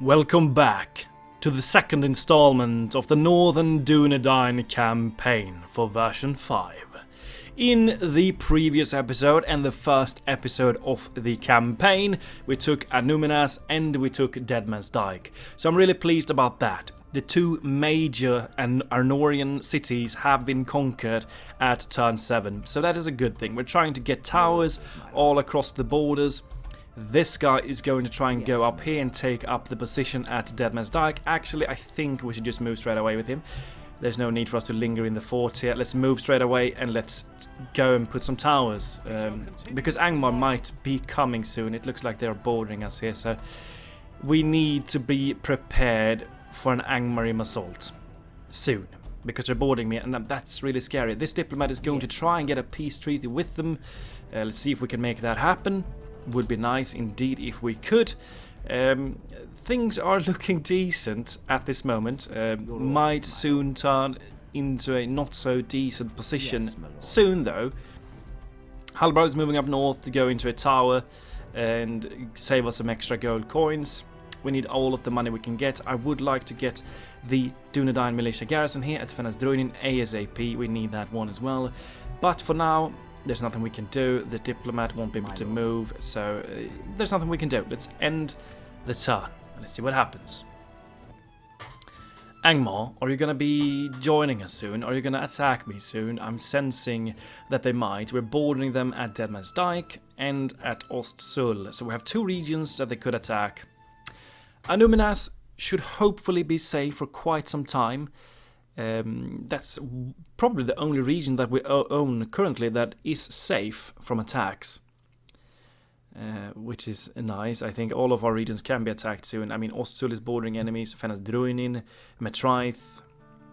Welcome back to the second installment of the Northern Dúnedain campaign for version 5. In the previous episode and the first episode of the campaign, we took Annúminas and we took Deadman's Dyke. So I'm really pleased about that. The two major Arnorian cities have been conquered at turn 7, so that is a good thing. We're trying to get towers all across the borders. This guy is going to try and go up here and take up the position at Deadman's Dyke. Actually, I think we should just move straight away with him. There's no need for us to linger in the fort here. Let's move straight away and let's go and put some towers. Because Angmar might be coming soon. It looks like they're bordering us here, so we need to be prepared for an Angmarim assault soon. Because they're boarding me, and that's really scary. This diplomat is going to try and get a peace treaty with them. Let's see if we can make that happen. Would be nice indeed if we could. Things are looking decent at this moment. Might soon turn into a not so decent position soon though. Halbrand is moving up north to go into a tower and save us some extra gold coins. We need all of the money we can get. I would like to get the Dúnedain militia garrison here at Dwarves ASAP. We need that one as well. But for now, there's nothing we can do. The diplomat won't be able to move, so there's nothing we can do. Let's end the turn. Let's see what happens. Angmar, are you going to be joining us soon? Are you going to attack me soon? I'm sensing that they might. We're bordering them at Deadman's Dyke and at Ostsul, so we have two regions that they could attack. Annúminas should hopefully be safe for quite some time. That's probably the only region that we own currently that is safe from attacks, which is nice. I think all of our regions can be attacked soon. I mean, Ostsul is bordering enemies, Dúnedain, Metraith,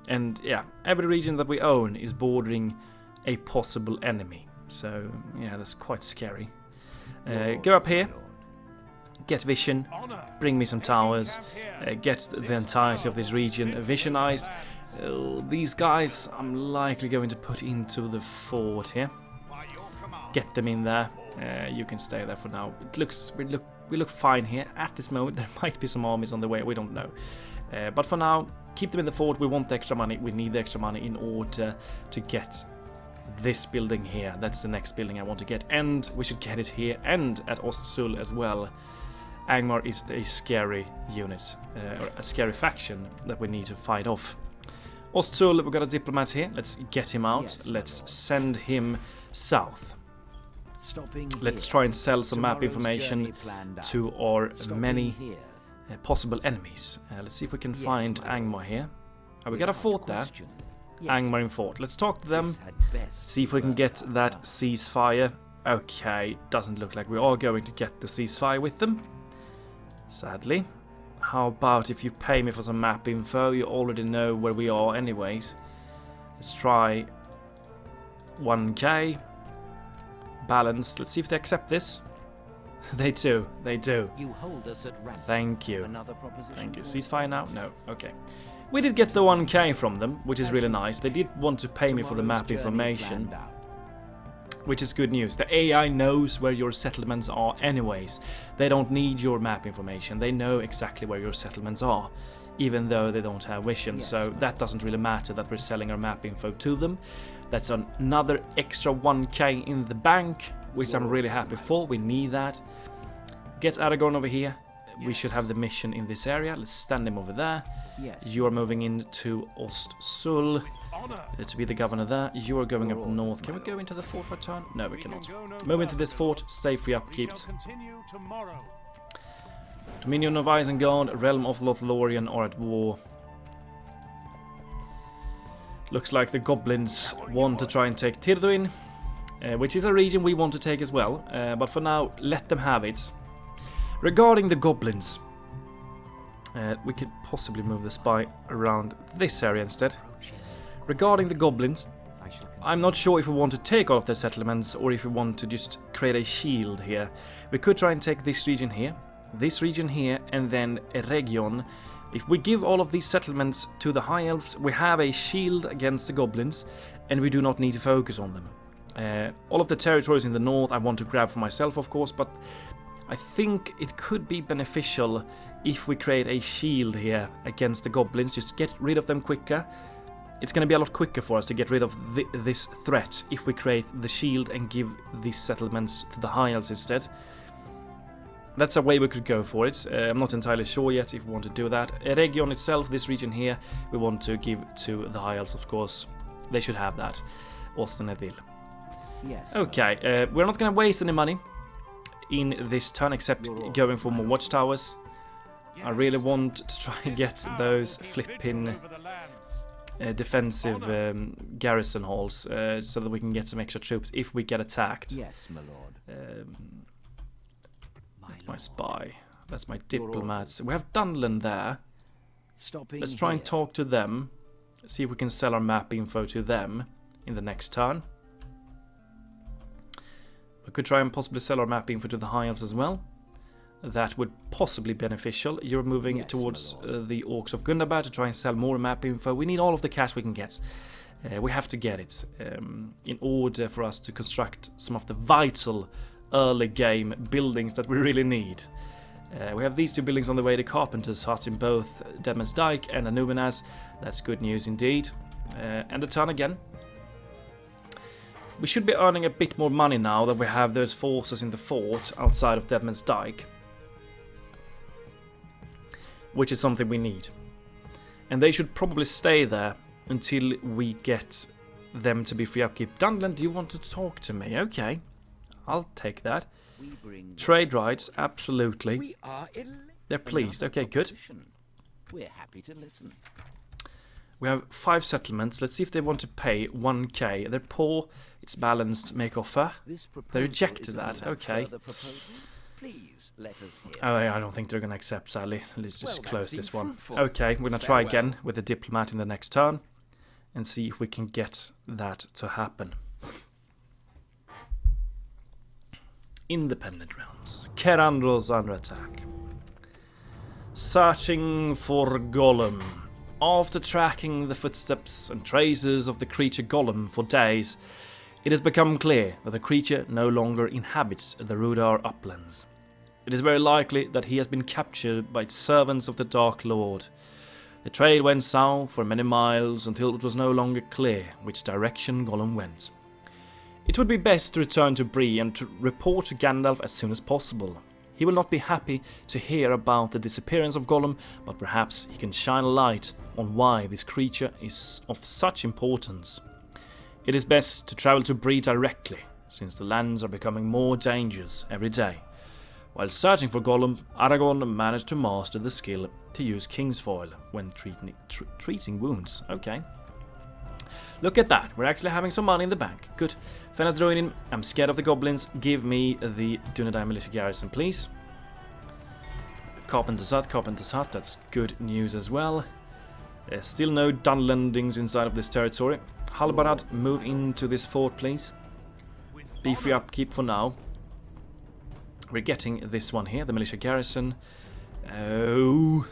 and yeah, every region that we own is bordering a possible enemy. So yeah, that's quite scary. Go up here, get vision, bring me some towers, get the entirety of this region visionized. These guys I'm likely going to put into the fort here. Get them in there. You can stay there for now. We look fine here at this moment. There might be some armies on the way. We don't know. But for now, keep them in the fort. We want the extra money. We need the extra money in order to get this building here. That's the next building I want to get, and we should get it here and at Ostsul as well. Angmar is a scary unit, or a scary faction that we need to fight off. Ostsul, we've got a diplomat here. Let's get him out. Let's send him south. Let's try and sell some map information to our many possible enemies. Let's see if we can find Angmar here. Oh, we got a fort there. Angmar in fort. Let's talk to them. See if we can get that ceasefire. Okay, doesn't look like we are going to get the ceasefire with them, sadly. How about if you pay me for some map info? You already know where we are anyways. Let's try 1k. Balanced. Let's see if they accept this. They do. They do. You hold us at ransom. Thank you. Another proposition. Thank you. Ceasefire now? No. Okay. We did get the 1k from them, which is really nice. They did want to pay me for the map information, which is good news. The AI knows where your settlements are anyways. They don't need your map information. They know exactly where your settlements are, even though they don't have vision. So that doesn't really matter that we're selling our map info to them. That's another extra 1k in the bank, which I'm really happy for. We need that. Get Aragorn over here. We should have the mission in this area. Let's stand him over there. You are moving into Ostsul to be the governor there. You are going up north. Can we go into the fort for a turn? No, we cannot. Move into this fort. Stay free upkeep. Dominion of Isengard, Realm of Lothlórien are at war. Looks like the goblins want to try and take Tirduin, which is a region we want to take as well. But for now, let them have it. Regarding the goblins, we could possibly move the spy around this area instead. Regarding the goblins, I'm not sure if we want to take all of their settlements or if we want to just create a shield here. We could try and take this region here, and then Eregion. If we give all of these settlements to the High Elves, we have a shield against the goblins, and we do not need to focus on them. All of the territories in the north I want to grab for myself, of course, but I think it could be beneficial if we create a shield here against the goblins, just to get rid of them quicker. It's going to be a lot quicker for us to get rid of this threat if we create the shield and give these settlements to the High Elves instead. That's a way we could go for it. I'm not entirely sure yet if we want to do that. Eregion itself, this region here, we want to give to the High Elves, of course. They should have that. Osteneville. Yes. Okay, we're not going to waste any money in this turn except going for more watchtowers. I really want to try and get those flipping defensive garrison halls so that we can get some extra troops if we get attacked. Yes, my lord. That's my spy. That's my diplomats. We have Dunland there. Let's try and talk to them. See if we can sell our map info to them in the next turn. We could try and possibly sell our map info to the High Elves as well. That would possibly be beneficial. You're moving towards the Orcs of Gondor to try and sell more map info. We need all of the cash we can get. We have to get it in order for us to construct some of the vital early game buildings that we really need. We have these two buildings on the way, the Carpenter's Hut in both Deadman's Dyke and Anubinas. That's good news indeed. And a turn again. We should be earning a bit more money now that we have those forces in the fort outside of Deadman's Dyke, which is something we need. And they should probably stay there until we get them to be free upkeep. Dunland, do you want to talk to me? Okay, I'll take that. Trade rights, absolutely. They're pleased. Okay, good. We're happy to listen. We have 5 settlements. Let's see if they want to pay 1k. They're poor. It's balanced. Make offer. They rejected that. Okay. Please let us hear. Oh, I don't think they're going to accept, sadly. Let's just close this one. Okay, we're going to try again with the diplomat in the next turn and see if we can get that to happen. Independent rounds. Eärendur's under attack. Searching for Gollum. After tracking the footsteps and traces of the creature Gollum for days, it has become clear that the creature no longer inhabits the Rhudaur uplands. It is very likely that he has been captured by servants of the Dark Lord. The trail went south for many miles until it was no longer clear which direction Gollum went. It would be best to return to Bree and to report to Gandalf as soon as possible. He will not be happy to hear about the disappearance of Gollum, but perhaps he can shine a light on why this creature is of such importance. It is best to travel to Bree directly, since the lands are becoming more dangerous every day. While searching for Gollum, Aragorn managed to master the skill to use Kingsfoil when treating wounds. Okay. Look at that, we're actually having some money in the bank. Good. Fenris Druidin, I'm scared of the goblins. Give me the Dúnedain militia garrison, please. Carpenter's Hut, that's good news as well. There's still no Dunlandings inside of this territory. Halbarad, move into this fort, please. Be free upkeep for now. We're getting this one here, the militia garrison. Oh,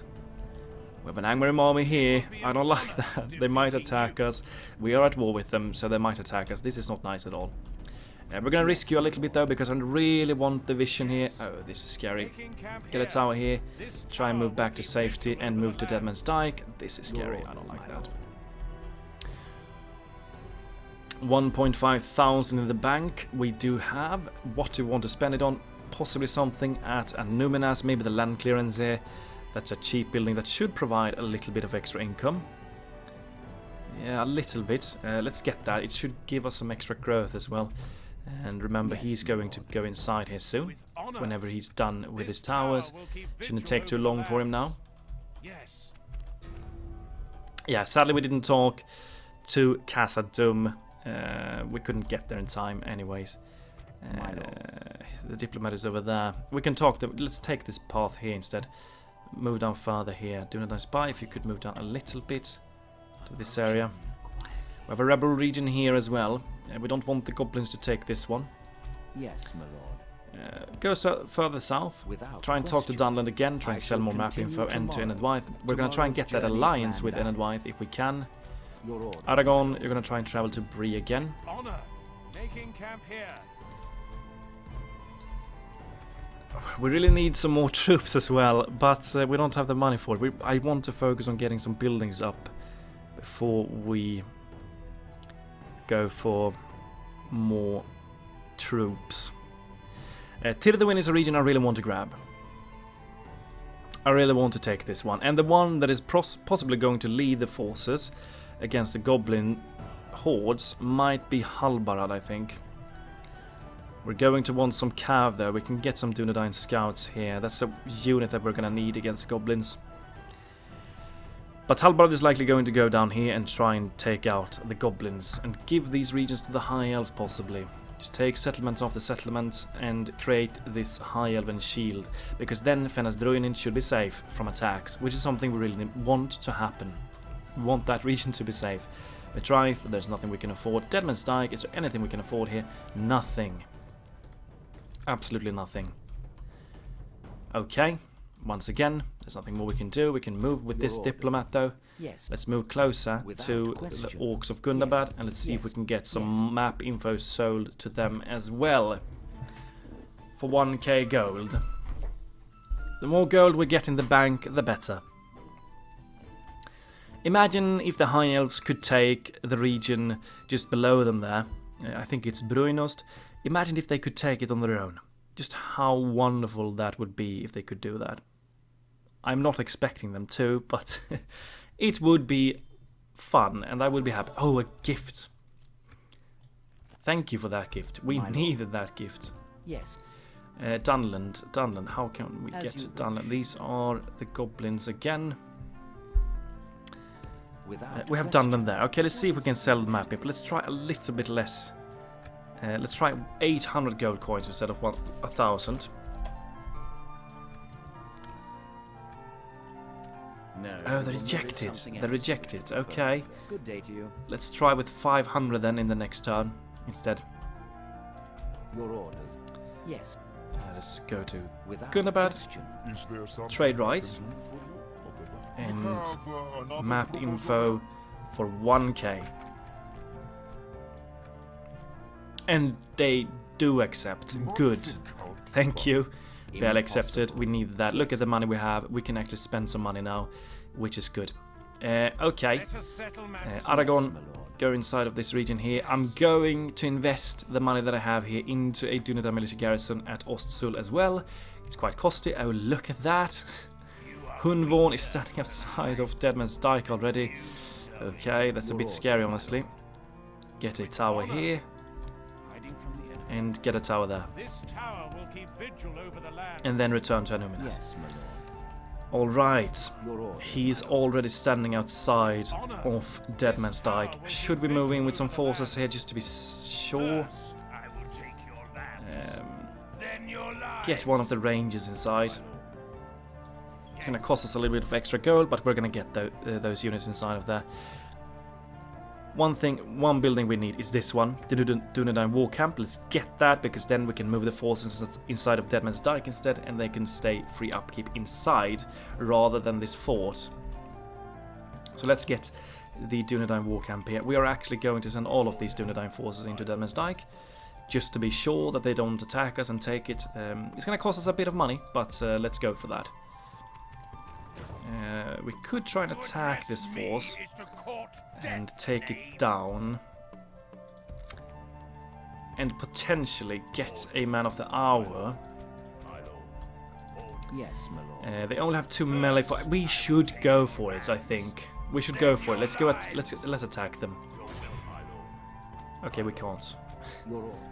we have an Angmar army here. I don't like that. They might attack us. We are at war with them, so they might attack us. This is not nice at all. We're going to risk you a little bit though, because I really want the vision here. Oh, this is scary. Get a tower here. Try and move back to safety and move to Deadman's Dyke. This is scary. I don't like that. 1.5 thousand in the bank. We do have. What do we want to spend it on? Possibly something at Anubinas, maybe the land clearance here. That's a cheap building that should provide a little bit of extra income. Yeah, a little bit. Let's get that. It should give us some extra growth as well. And remember, he's going to go inside here soon. Whenever he's done with his towers. Shouldn't take too long for him now. Yeah, sadly we didn't talk to Casa Dum. We couldn't get there in time anyways. The diplomat is over there. We can talk to... Let's take this path here instead. Move down further here. Dúnedain spy, if you could move down a little bit to this area. We have a rebel region here as well. We don't want the goblins to take this one. Yes, my lord. Go further south. Try and talk to Dunland again. Try and sell more map info and to Enedwaith. We're going to try and get that alliance with Enedwaith if we can. Aragorn, you're going to try and travel to Bree again. Honor. Making camp here. We really need some more troops as well, but we don't have the money for it. I want to focus on getting some buildings up before we go for more troops. Tirthuin is a region I really want to grab. I really want to take this one. And the one that is possibly going to lead the forces against the goblin hordes might be Halbarad, I think. We're going to want some cav there. We can get some Dúnedain scouts here. That's a unit that we're going to need against goblins. But Halbarad is likely going to go down here and try and take out the goblins and give these regions to the High Elves possibly. Just take settlements off the settlement and create this High Elven shield, because then Dúnedain should be safe from attacks, which is something we really want to happen. We want that region to be safe. Betrayth, there's nothing we can afford. Deadman's Dyke, is there anything we can afford here? Nothing. Absolutely nothing. Okay, once again, there's nothing more we can do. We can move with this diplomat though. Yes. Let's move closer to the Orcs of Gundabad and let's see if we can get some map info sold to them as well. For 1k gold. The more gold we get in the bank, the better. Imagine if the High Elves could take the region just below them there. I think it's Bruinost. Imagine if they could take it on their own. Just how wonderful that would be if they could do that. I'm not expecting them to, but it would be fun and I would be happy. Oh, a gift. Thank you for that gift. We needed that gift. Yes. Dunland, how can we get to Dunland? These are the goblins again. We have Dunland there. Okay, let's see if we can sell the map. Let's try a little bit less. Let's try 800 gold coins instead of 1,000. No, oh, they reject it. They reject it. Okay. Good day to you. Let's try with 500 then in the next turn instead. Your orders. Yes. Let's go to Without Gundabad. question. Trade rights. And map info for 1k. And they do accept. Good. Thank you. Bell accepted. We need that. Look at the money we have. We can actually spend some money now, which is good. Okay. Aragorn, go inside of this region here. I'm going to invest the money that I have here into a Dúnedain militia garrison at Ostsul as well. It's quite costly. Oh, look at that. Hunvorn is standing outside of Deadman's Dyke already. Okay, that's a bit scary, honestly. Get a tower here. And get a tower there. And then return to Anuminas. Yes, my lord. Alright. Your orders. He's already standing outside of Deadman's Dyke. Should we move in with some forces here just to be sure? Get one of the rangers inside. It's going to cost us a little bit of extra gold, but we're going to get those units inside of there. One building we need is this one, the Dúnedain War Camp. Let's get that, because then we can move the forces inside of Deadman's Dyke instead, and they can stay free upkeep inside, rather than this fort. So let's get the Dúnedain War Camp here. We are actually going to send all of these Dúnedain forces into Deadman's Dyke, just to be sure that they don't attack us and take it. It's going to cost us a bit of money, but let's go for that. We could try and attack this force and take it down and potentially get a man of the hour. Yes, my lord. They only have 2 melee. We should go for it. I think we should go for it. Let's go. Let's attack them. Okay, we can't.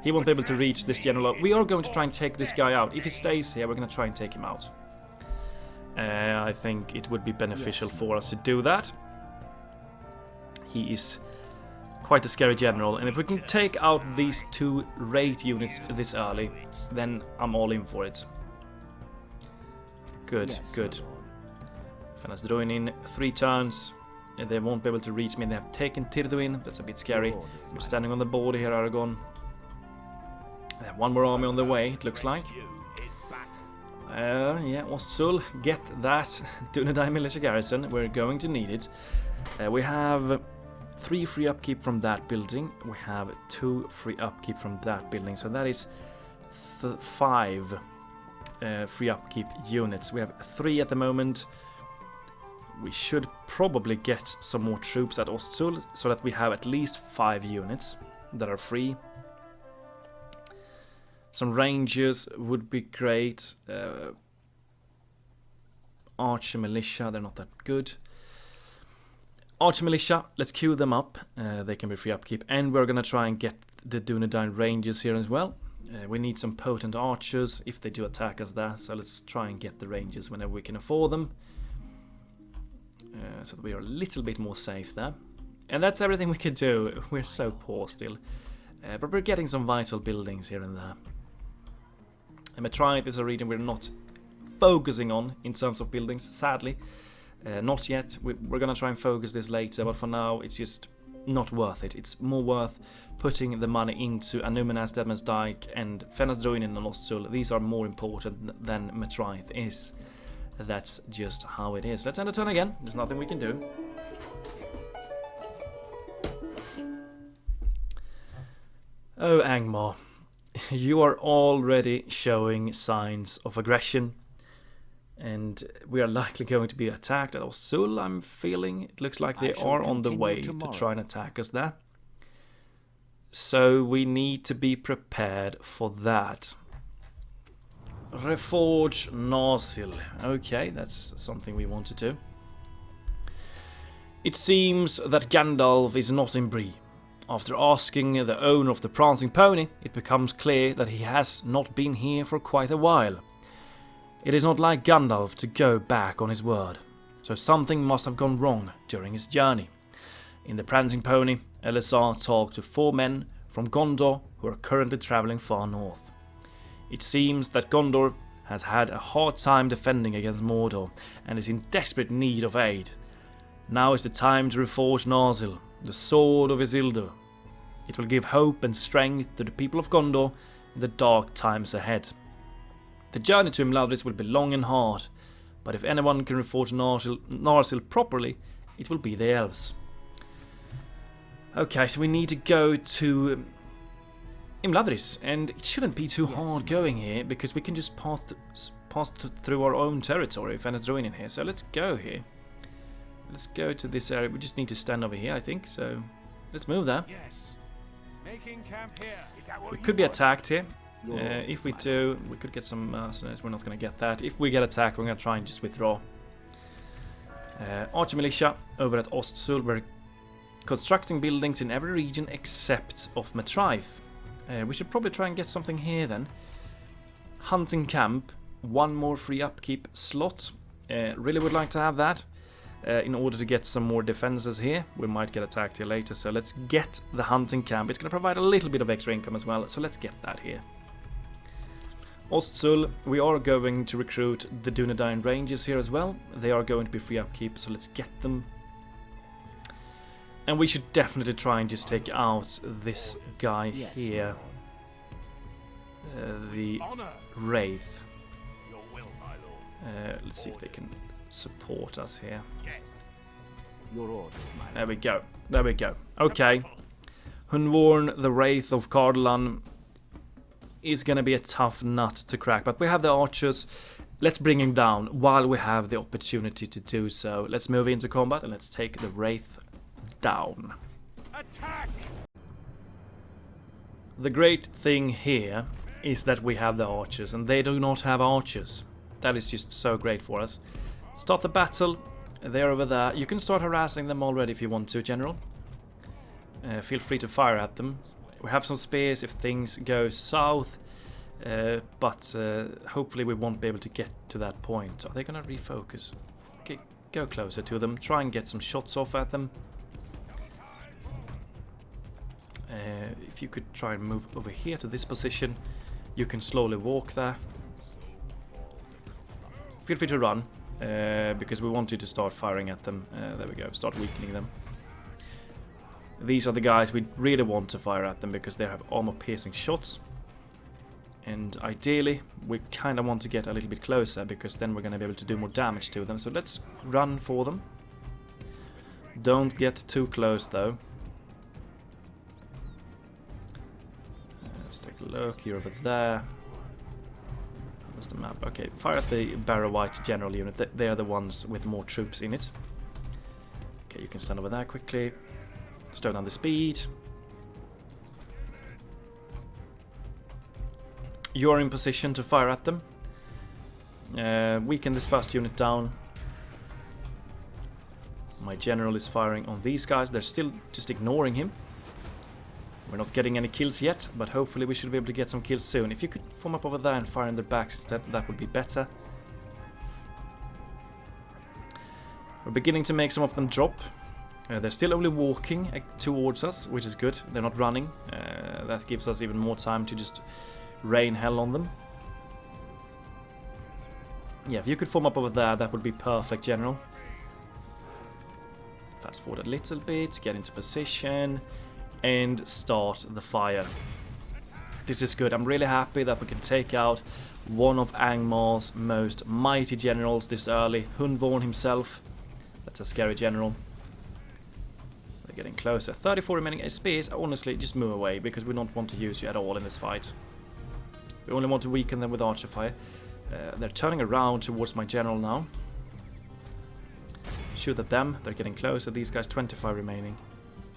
He won't be able to reach this general. We are going to try and take this guy out. If he stays here, we're going to try and take him out. I think it would be beneficial for us to do that. He is quite a scary general, and if we can take out these 2 raid units this early, then I'm all in for it. Good, good. Dúnedain in 3 turns. They won't be able to reach me. They have taken Tirthuin. That's a bit scary. We're standing on the border here, Aragorn. They have one more army on the way, it looks like. Yeah, Ostsul, get that Dúnedain militia garrison. We're going to need it. We have 3 free upkeep from that building. We have 2 free upkeep from that building. So that is 5 free upkeep units. We have 3 at the moment. We should probably get some more troops at Ostzul so that we have at least 5 units that are free. Some rangers would be great. Archer militia, they're not that good. Archer militia, let's queue them up. They can be free upkeep. And we're gonna try and get the Dúnedain rangers here as well. We need some potent archers if they do attack us there. So let's try and get the rangers whenever we can afford them. So that we are a little bit more safe there. And that's everything we could do. We're so poor still. But we're getting some vital buildings here and there. And Metroid is a region we're not focusing on in terms of buildings, sadly. Not yet. We're gonna try and focus this later, but for now it's just not worth it. It's more worth putting the money into Anuminas, Deadman's Dyke, and Fenasdruin and Ostzul. These are more important than Metroid is. That's just how it is. Let's end the turn again. There's nothing we can do. Oh, Angmar. You are already showing signs of aggression. And we are likely going to be attacked at Ostzul, I'm feeling. It looks like they are on the way to try and attack us there. So we need to be prepared for that. Reforge Narsil. Okay, that's something we want to do. It seems that Gandalf is not in Bree. After asking the owner of the Prancing Pony, it becomes clear that he has not been here for quite a while. It is not like Gandalf to go back on his word, so something must have gone wrong during his journey. In the Prancing Pony, Elisar talked to 4 men from Gondor who are currently travelling far north. It seems that Gondor has had a hard time defending against Mordor and is in desperate need of aid. Now is the time to reforge Narsil, the sword of Isildur. It will give hope and strength to the people of Gondor in the dark times ahead. The journey to Imladris will be long and hard, but if anyone can reforge Narsil properly, it will be the Elves. Okay, so we need to go to Imladris, and it shouldn't be too hard going here, because we can just pass through our own territory if Fenasdruin in here. So let's go here. Let's go to this area. We just need to stand over here, I think. So let's move there. Yes. Making camp here. Is that what We you could be want? attacked here. If we do, we could get some mercenaries. We're not going to get that. If we get attacked, we're going to try and just withdraw. Archer militia over at Ostzul. We're constructing buildings in every region except of Metroid. We should probably try and get something here then. Hunting camp. 1 more free upkeep slot. Really would like to have that. In order to get some more defenses here. We might get attacked here later, so let's get the hunting camp. It's going to provide a little bit of extra income as well, so let's get that here. Ostzul, we are going to recruit the Dúnedain Rangers here as well. They are going to be free upkeep, so let's get them. And we should definitely try and just take out this guy here. The Honor. Wraith. Your will, my lord. Let's see if they can support us here. Yes. Your orders, my There we go. There we go. Okay. Hunworn, the Wraith of Cardolan, is going to be a tough nut to crack. But we have the archers. Let's bring him down while we have the opportunity to do so. Let's move into combat and let's take the Wraith down. Attack! The great thing here is that we have the archers and they do not have archers. That is just so great for us. Start the battle. They're over there. You can start harassing them already if you want to, General. Feel free to fire at them. We have some spears if things go south, but hopefully we won't be able to get to that point. Are they going to refocus? Okay, go closer to them. Try and get some shots off at them. If you could try and move over here to this position, you can slowly walk there. Feel free to run, because we want you to start firing at them. There we go, start weakening them. These are the guys we really want to fire at them because they have armor-piercing shots. And ideally, we kind of want to get a little bit closer because then we're going to be able to do more damage to them. So let's run for them. Don't get too close though. Let's take a look. You're over there. That's the map. Okay, fire at the Barrow White general unit. They are the ones with more troops in it. Okay, you can stand over there quickly. Slow down the speed. You're in position to fire at them. Weaken this first unit down. My general is firing on these guys. They're still just ignoring him. We're not getting any kills yet, but hopefully we should be able to get some kills soon. If you could form up over there and fire in their backs instead, that would be better. We're beginning to make some of them drop. They're still only walking towards us, which is good. They're not running. That gives us even more time to just rain hell on them. Yeah, if you could form up over there, that would be perfect, General. Fast forward a little bit, get into position, and start the fire. This is good. I'm really happy that we can take out one of Angmar's most mighty generals this early. Hundvorn himself. That's a scary general. We're getting closer. 34 remaining spears. Honestly, just move away, because we don't want to use you at all in this fight. We only want to weaken them with archer fire. They're turning around towards my general now. Shoot at them. They're getting closer. These guys, 25 remaining.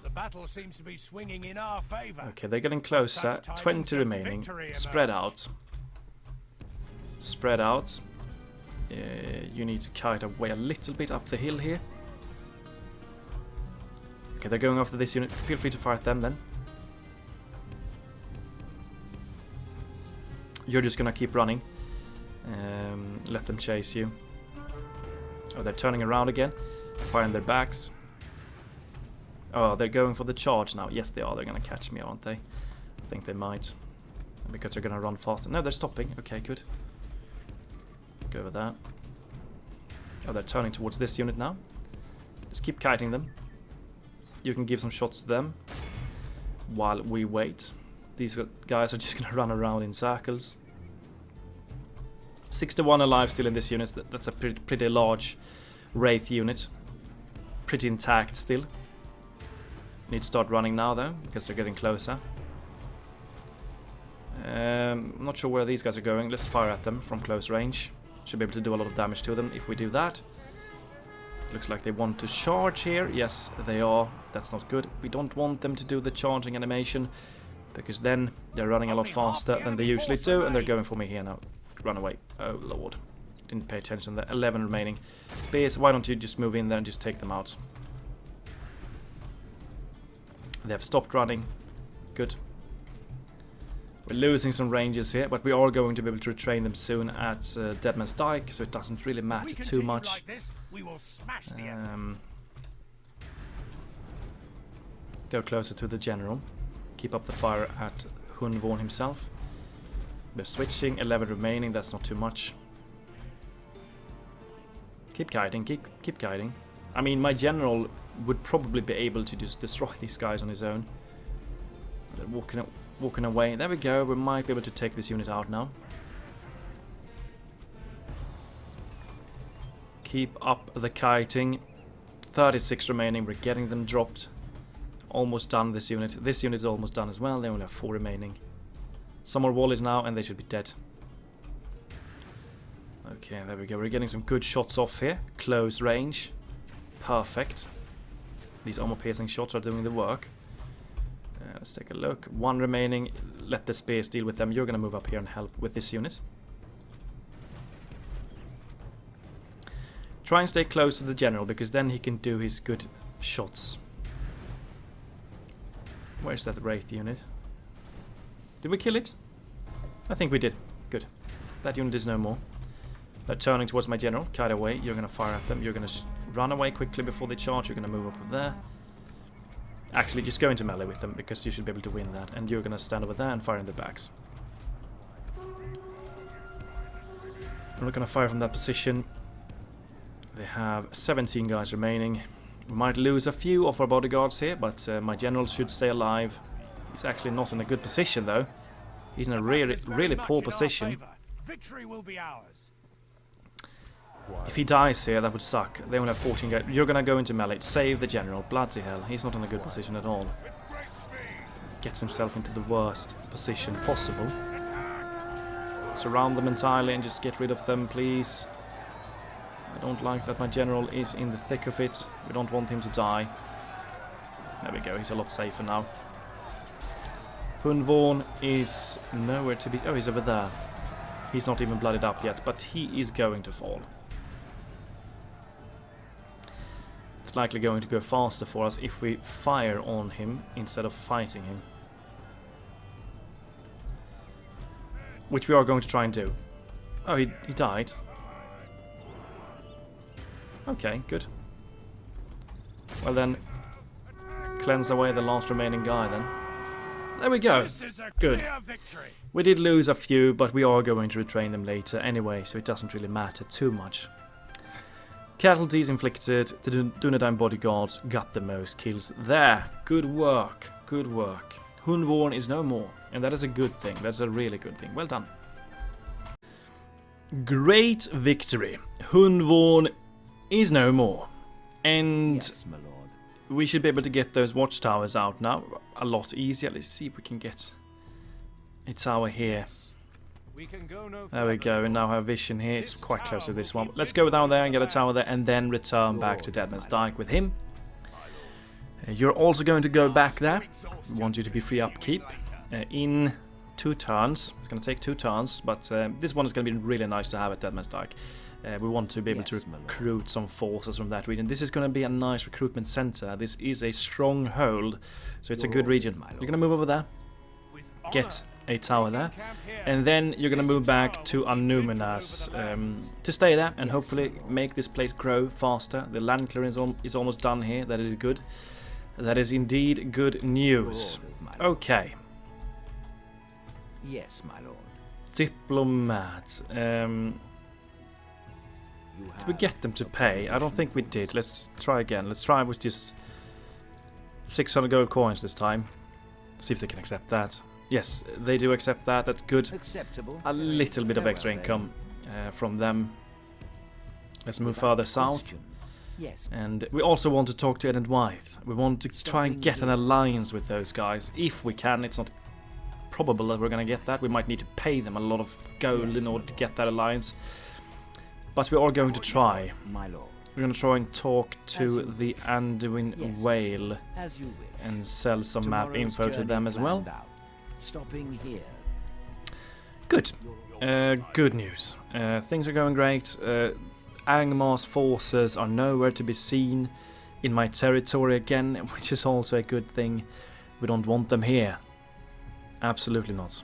The battle seems to be swinging in our favor. Okay, they're getting closer. 20 remaining. Spread out. Spread out. You need to kite away a little bit up the hill here. Okay, they're going after this unit. Feel free to fire at them then. You're just gonna keep running. Let them chase you. Oh, they're turning around again. Firing their backs. Oh, they're going for the charge now. Yes, they are. They're gonna catch me, aren't they? I think they might. Because they're gonna run faster. No, they're stopping. Okay, good. Go over there. Oh, they're turning towards this unit now. Just keep kiting them. You can give some shots to them while we wait. These guys are just gonna run around in circles. 61 alive still in this unit. That's a pretty large Wraith unit. Pretty intact still. Need to start running now though, because they're getting closer. I'm not sure where these guys are going. Let's fire at them from close range. Should be able to do a lot of damage to them if we do that. Looks like they want to charge here. Yes, they are. That's not good. We don't want them to do the charging animation, because then they're running a lot faster than they usually do, and they're going for me here now. Run away. Oh lord. Didn't pay attention there. 11 remaining. Spears, why don't you just move in there and just take them out? They have stopped running. Good. We're losing some ranges here, but we are going to be able to retrain them soon at Deadman's Dyke, so it doesn't really matter too much. Like this, we will smash the Go closer to the general. Keep up the fire at Hundvorn himself. They're switching. 11 remaining. That's not too much. Keep guiding. Keep guiding. I mean, my general would probably be able to just destroy these guys on his own. They're walking away. There we go. We might be able to take this unit out now. Keep up the kiting. 36 remaining. We're getting them dropped. Almost done this unit. This unit is almost done as well. They only have 4 remaining. Some more wallies now and they should be dead. Okay, there we go. We're getting some good shots off here. Close range. Perfect. These armor-piercing shots are doing the work. Let's take a look. 1 remaining. Let the spears deal with them. You're going to move up here and help with this unit. Try and stay close to the general, because then he can do his good shots. Where's that Wraith unit? Did we kill it? I think we did. Good. That unit is no more. They're turning towards my general. Kite away. You're going to fire at them. You're going to run away quickly before they charge. You're going to move up there. Actually, just go into melee with them, because you should be able to win that. And you're going to stand over there and fire in their backs. I'm not going to fire from that position. They have 17 guys remaining. We might lose a few of our bodyguards here, but my general should stay alive. He's actually not in a good position though. He's in a really poor position. Victory will be ours. If he dies here, that would suck. They only have 14 guys. You're gonna go into melee. Save the general. Bloody hell. He's not in a good position at all. Gets himself into the worst position possible. surround them entirely and just get rid of them, please. I don't like that my general is in the thick of it. We don't want him to die. There we go, he's a lot safer now. Hunvorn is nowhere to be... Oh, he's over there. He's not even blooded up yet, but he is going to fall. It's likely going to go faster for us if we fire on him instead of fighting him. Which we are going to try and do. Oh, he died. Okay, good. Well then, cleanse away the last remaining guy then. There we go. Good. We did lose a few, but we are going to retrain them later anyway, so it doesn't really matter too much. Casualties inflicted, the Dúnedain bodyguards got the most kills there. Good work, good work. Hunvorn is no more, and that is a good thing. That's a really good thing. Well done. Great victory. Hunvorn is no more. And Yes, my lord. we should be able to get those watchtowers out now a lot easier. Let's see if we can get a tower here. We can go no There we go, and now have vision here. It's quite close to this one. Let's go down there and get a tower there, and then return back to Deadman's Dyke with him. You're also going to go back there. We want you to be free upkeep in 2 turns. It's going to take 2 turns, but this one is going to be really nice to have at Deadman's Dyke. We want to be able to recruit some forces from that region. This is going to be a nice recruitment center. This is a stronghold, so it's a good region. You're going to move over there, get a tower there, and then you're going to move back to Anuminas to stay there and hopefully make this place grow faster. The land clearance is almost done here. That is good. That is indeed good news. Okay. Yes, my lord. Diplomat. Did we get them to pay? I don't think we did. Let's try again. Let's try with just 600 gold coins this time. See if they can accept that. Yes, they do accept that. That's good. Acceptable. A little bit of extra income from them. Let's move further south. Yes. And we also want to talk to Ed and Wythe. We want to try and get an alliance with those guys. If we can, it's not probable that we're going to get that. We might need to pay them a lot of gold in order to get that alliance. But we are going to try. My lord. We're going to try and talk to the Anduin Whale As you wish. and sell some map Tomorrow's info to journey them as well. planned out. Stopping here. Good. Good news. Things are going great. Angmar's forces are nowhere to be seen in my territory again, which is also a good thing. We don't want them here. Absolutely not.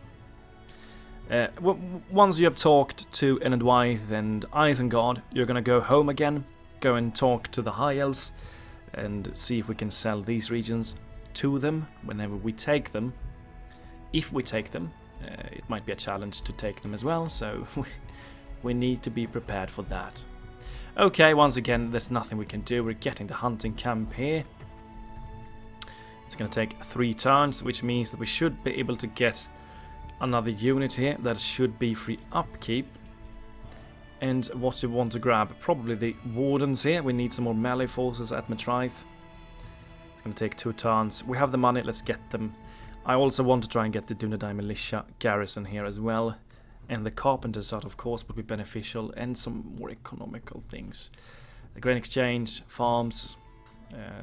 Once you have talked to Enedwythe and Isengard, you're going to go home again, go and talk to the High Elves, and see if we can sell these regions to them whenever we take them. If we take them, it might be a challenge to take them as well, so we need to be prepared for that. Okay, once again, there's nothing we can do. We're getting the hunting camp here. It's going to take 3 turns, which means that we should be able to get another unit here that should be free upkeep. And what we want to grab, probably the wardens here. We need some more melee forces at Matraith. It's going to take 2 turns. We have the money, let's get them. I also want to try and get the Dúnedain militia garrison here as well. And the carpenters out, of course, would be beneficial, and some more economical things. The grain exchange, farms,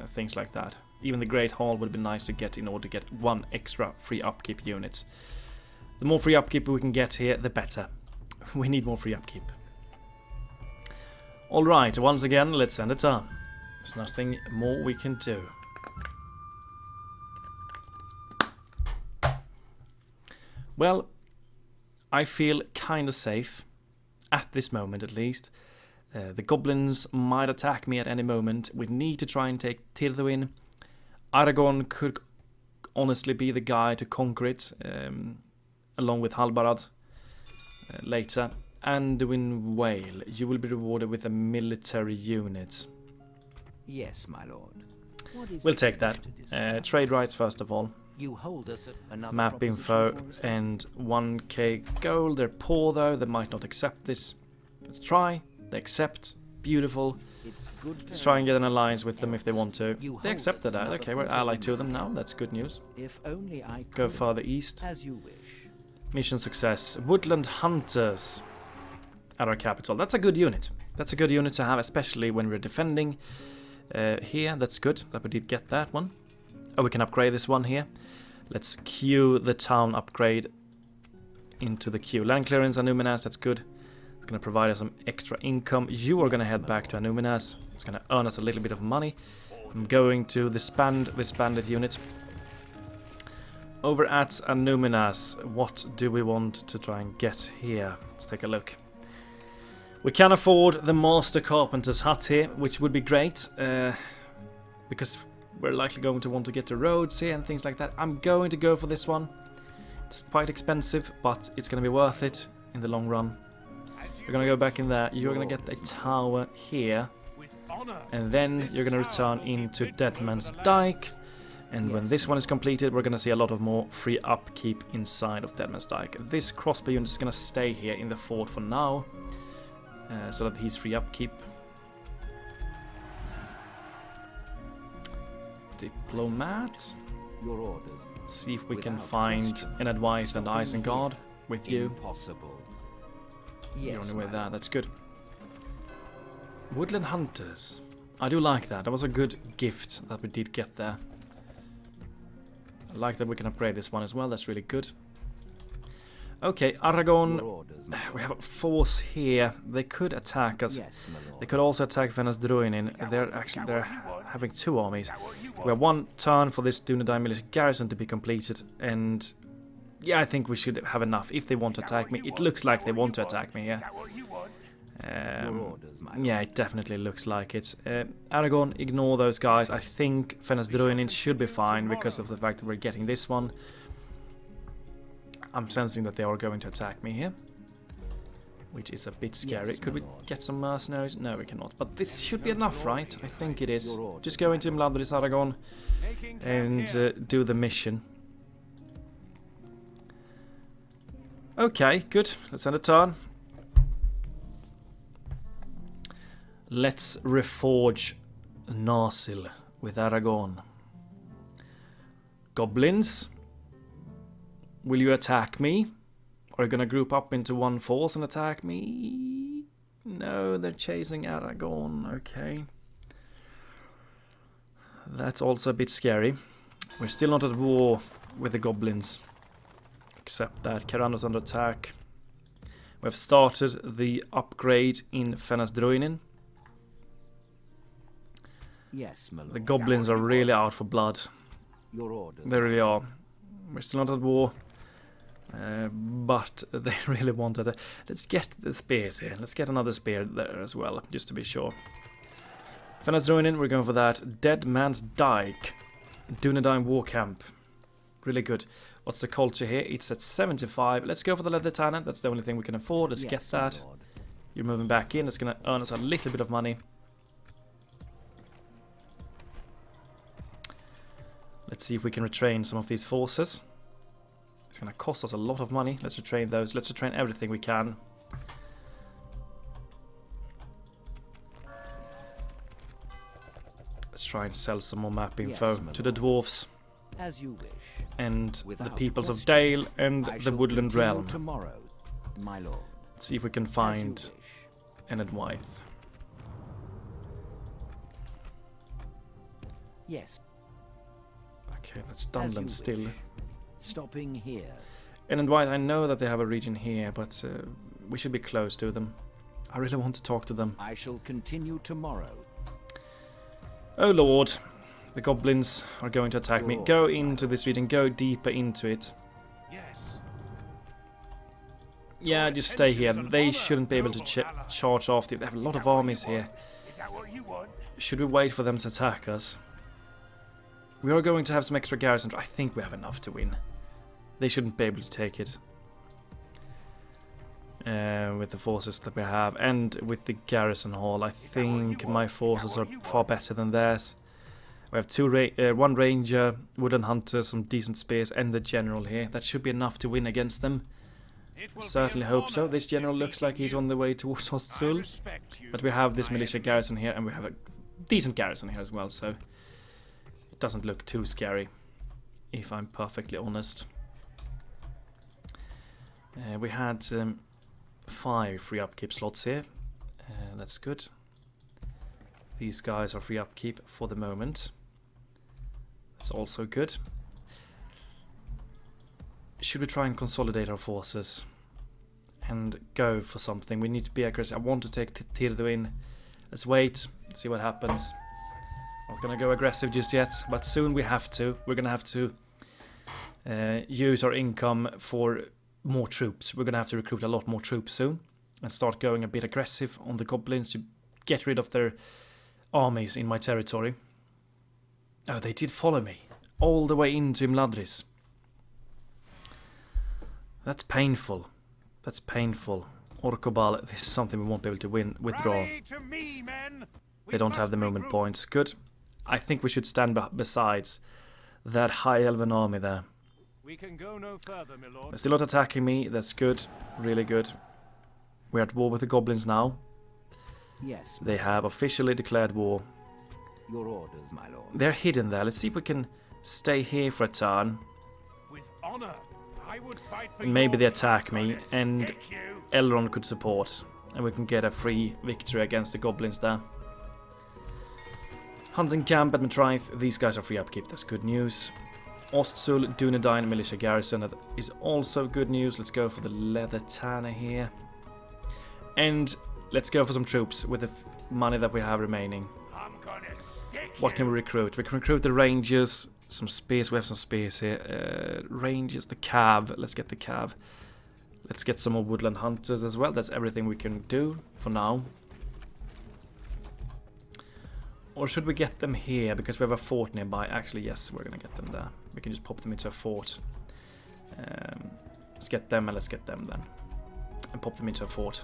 things like that. Even the Great Hall would be nice to get in order to get 1 extra free upkeep unit. The more free upkeep we can get here, the better. We need more free upkeep. Alright, once again, let's end a turn. There's nothing more we can do. Well, I feel kind of safe, at this moment at least. The goblins might attack me at any moment. We need to try and take Tirthuin. Aragorn could honestly be the guy to conquer it, along with Halbarad later. Anduin Whale, you will be rewarded with a military unit. Yes, my lord. What is We'll it take you that. wish to discuss? Trade rights first of all. You hold us at another Map proposition info for us? and 1k gold. They're poor though, they might not accept this. Let's try. They accept. Beautiful. It's good to Let's try and have get an alliance with them if they want to. You They hold accepted us that. another Okay, we're proposition allied to for them us. now. That's good news. If only I Go could. further east. As you wish. Mission success. Woodland Hunters at our capital. That's a good unit. That's a good unit to have, especially when we're defending here. That's good that we did get that one. Oh, we can upgrade this one here. Let's queue the town upgrade into the queue. Land clearance, Anuminas, that's good. It's going to provide us some extra income. You are going to head back to Anuminas. It's going to earn us a little bit of money. I'm going to disband this bandit unit. Over at Anuminas, what do we want to try and get here? Let's take a look. We can afford the Master Carpenter's hut here, which would be great. Because we're likely going to want to get the roads here and things like that. I'm going to go for this one. It's quite expensive, but it's going to be worth it in the long run. You're going to go back in there. You're going to get a tower here. And then you're going to return into Deadman's Dyke. And when this one is completed, we're going to see a lot of more free upkeep inside of Deadman's Dyke. This crossbow unit is going to stay here in the fort for now. So that he's free upkeep. Diplomat. Your orders. See if we can find Enadwaith and Isengard with you. Impossible. You're Yes, only way there, that's good. Woodland Hunters. I do like that. That was a good gift that we did get there. I like that we can upgrade this one as well. That's really good. Okay, Aragon. We have a force here. They could attack us. Yes, my lord. They could also attack Dúnedain. They're having two armies. We have one turn for this Dúnedain militia garrison to be completed, and yeah, I think we should have enough if they want to attack me. It looks like they want to attack me, yeah. Yeah, it definitely looks like it. Aragon, ignore those guys. I think Dúnedain should be fine because of the fact that we're getting this one. I'm sensing that they are going to attack me here, which is a bit scary. Yes, Could we my lord. get some mercenaries? No, we cannot. But this should be enough, right? I think it is. Just go into Mladris Aragon and do the mission. Okay, good. Let's end a turn. Let's reforge Narsil with Aragon. Goblins, will you attack me? Are you gonna group up into one force and attack me? No, they're chasing Aragon. Okay. That's also a bit scary. We're still not at war with the goblins. Except that Eärendur's under attack. We've started the upgrade in Dúnedain. Yes, my lord. The goblins are really out for blood. Your orders. They really are. We're still not at war. But they really wanted it. Let's get the spears here. Let's get another spear there as well, just to be sure. Dúnedain, we're going for that. Dead Man's Dyke. Dúnedain War Camp. Really good. What's the culture here? It's at 75. Let's go for the Leather Tanner. That's the only thing we can afford. Let's get my that. lord. You're moving back in. It's going to earn us a little bit of money. Let's see if we can retrain some of these forces. It's going to cost us a lot of money. Let's retrain those. Let's retrain everything we can. Let's try and sell some more map info Yes, my to the dwarves As you wish. and the Without peoples of question. Dale and I the shall Woodland continue Realm. tomorrow, my lord. Let's see if we can As you find wish. Enadwaith. Yes. Okay, that's As you Dunland still. wish. Stopping here. Enadwaith, I know that they have a region here, but we should be close to them. I really want to talk to them. I shall continue tomorrow. Oh lord, the goblins are going to attack me. Your Go order. into this region, go deeper into it. Yes. Yeah, just stay here. They shouldn't be able to charge after you. They have a lot of armies here. Is that what you want? Should we wait for them to attack us? We are going to have some extra garrisons. I think we have enough to win. They shouldn't be able to take it. With the forces that we have. And with the garrison hall. I think my forces are far better than theirs. We have one ranger, wooden hunter, some decent spears, and the general here. That should be enough to win against them. It will Certainly be an hope so. honor This general looks like he's on the way towards I Ostul. respect you, But we have this my militia enemy. garrison here, and we have a decent garrison here as well, so it doesn't look too scary, if I'm perfectly honest. We had 5 free upkeep slots here. That's good. These guys are free upkeep for the moment. That's also good. Should we try and consolidate our forces and go for something? We need to be aggressive. I want to take Tirduin. Let's wait, see what happens. Not gonna go aggressive just yet, but soon we have to. We're gonna have to use our income for more troops. We're gonna have to recruit a lot more troops soon and start going a bit aggressive on the goblins to get rid of their armies in my territory. Oh, they did follow me all the way into Imladris. That's painful. That's painful. Orkobal, this is something we won't be able to withdraw. To me, men. They don't have the movement points. Good. I think we should stand besides that high elven army there. We can go no further, my lord. They're still not attacking me. That's good. Really good. We're at war with the goblins now. Yes. They have officially declared war. Your orders, my lord. They're hidden there. Let's see if we can stay here for a turn. With honor, I would fight for And maybe your they attack me, goddess. and Stick you. Elrond could support. And we can get a free victory against the goblins there. Hunting camp at Matraith. These guys are free upkeep. That's good news. Ostsul, Dúnedain, militia garrison. That is also good news. Let's go for the leather tanner here. And let's go for some troops with the money that we have remaining. I'm gonna stick What can you. we recruit? We can recruit the rangers. Some spears. We have some spears here. Rangers, the cav. Let's get the cav. Let's get some more woodland hunters as well. That's everything we can do for now. Or should we get them here? Because we have a fort nearby. Actually, yes, we're going to get them there. We can just pop them into a fort. Let's get them and let's get them then. And pop them into a fort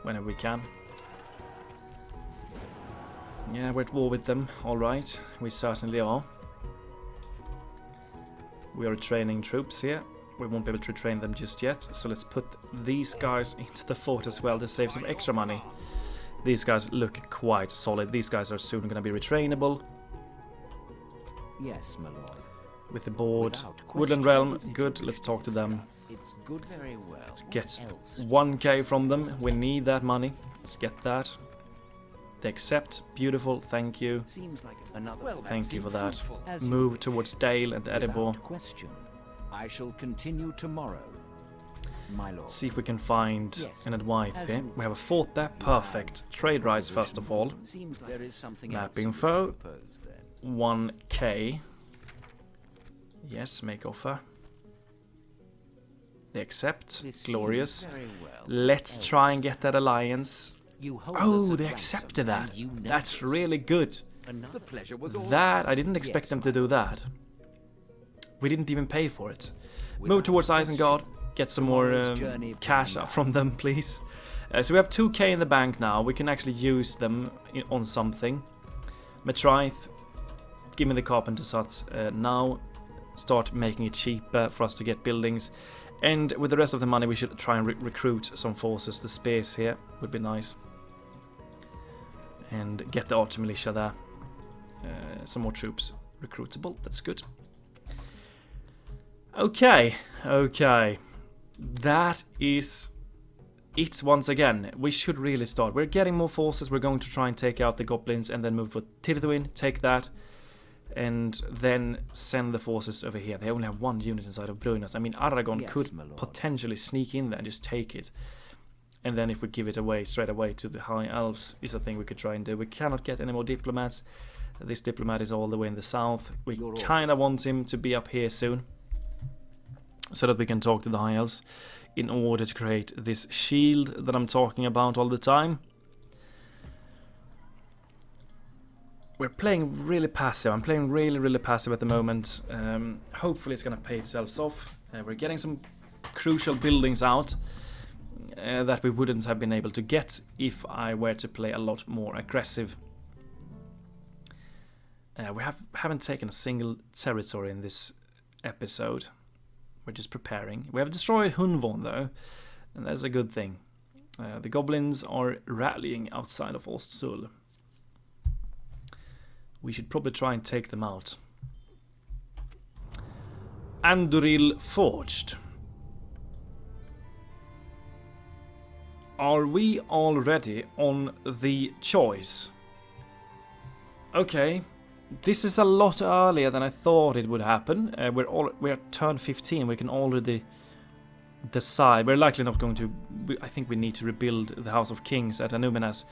whenever we can. Yeah, we're at war with them. Alright, we certainly are. We are training troops here. We won't be able to train them just yet. So let's put these guys into the fort as well to save some extra money. These guys look quite solid. These guys are soon going to be retrainable. Yes, my lord. With the board. Without Woodland question, Realm, is it good. you Let's wish talk to them. It's good, very well. Let's get Elves. 1k from them. We need that money. Let's get that. They accept. Beautiful. Thank you. Seems like another. Well, Thank you for that. As you Move wish. towards Dale and Erebor. Without question. I shall continue tomorrow, my lord. See if we can find Yes, an advice as here. you We have a fort there. Perfect. Trade rights first of all. Seems like there is something Map else you info. wish to propose, then. 1k. Yes, make offer. They accept. This Glorious. seems very well. Let's Elves. try and get that alliance. You hold us Oh, at they ransom, accepted that. and you know That's this. really good. The pleasure was all That, I ours. didn't expect Yes, them to do that. We didn't even pay for it. Move Without towards question. Isengard. Get some more Tomorrow's journey cash began. from them, please. So we have 2k in the bank now. We can actually use them on something. Matraith, give me the carpenter's hut now. Start making it cheaper for us to get buildings. And with the rest of the money, we should try and recruit some forces. The spears here would be nice. And get the archer militia there. Some more troops recruitable. That's good. Okay, okay. That is it once again. We should really start. We're getting more forces. We're going to try and take out the goblins and then move for Tirduin, take that, and then send the forces over here. They only have 1 unit inside of Brunnas. I mean, Aragorn Yes, could my lord. potentially sneak in there and just take it. And then if we give it away straight away to the High Elves is a thing we could try and do. We cannot get any more diplomats. This diplomat is all the way in the south. We Your kind of want him to be up here soon, so that we can talk to the High Elves in order to create this shield that I'm talking about all the time. We're playing really passive. I'm playing really passive at the moment. Hopefully it's going to pay itself off. We're getting some crucial buildings out that we wouldn't have been able to get if I were to play a lot more aggressive. We haven't taken a single territory in this episode. We're just preparing. We have destroyed Hunvon though, and that's a good thing. The goblins are rallying outside of Ostsul. We should probably try and take them out. Anduril Forged. Are we already on the choice? Okay. This is a lot earlier than I thought it would happen. We're at turn 15. We can already decide. We're likely not going to... I think we need to rebuild the House of Kings at Annúminas.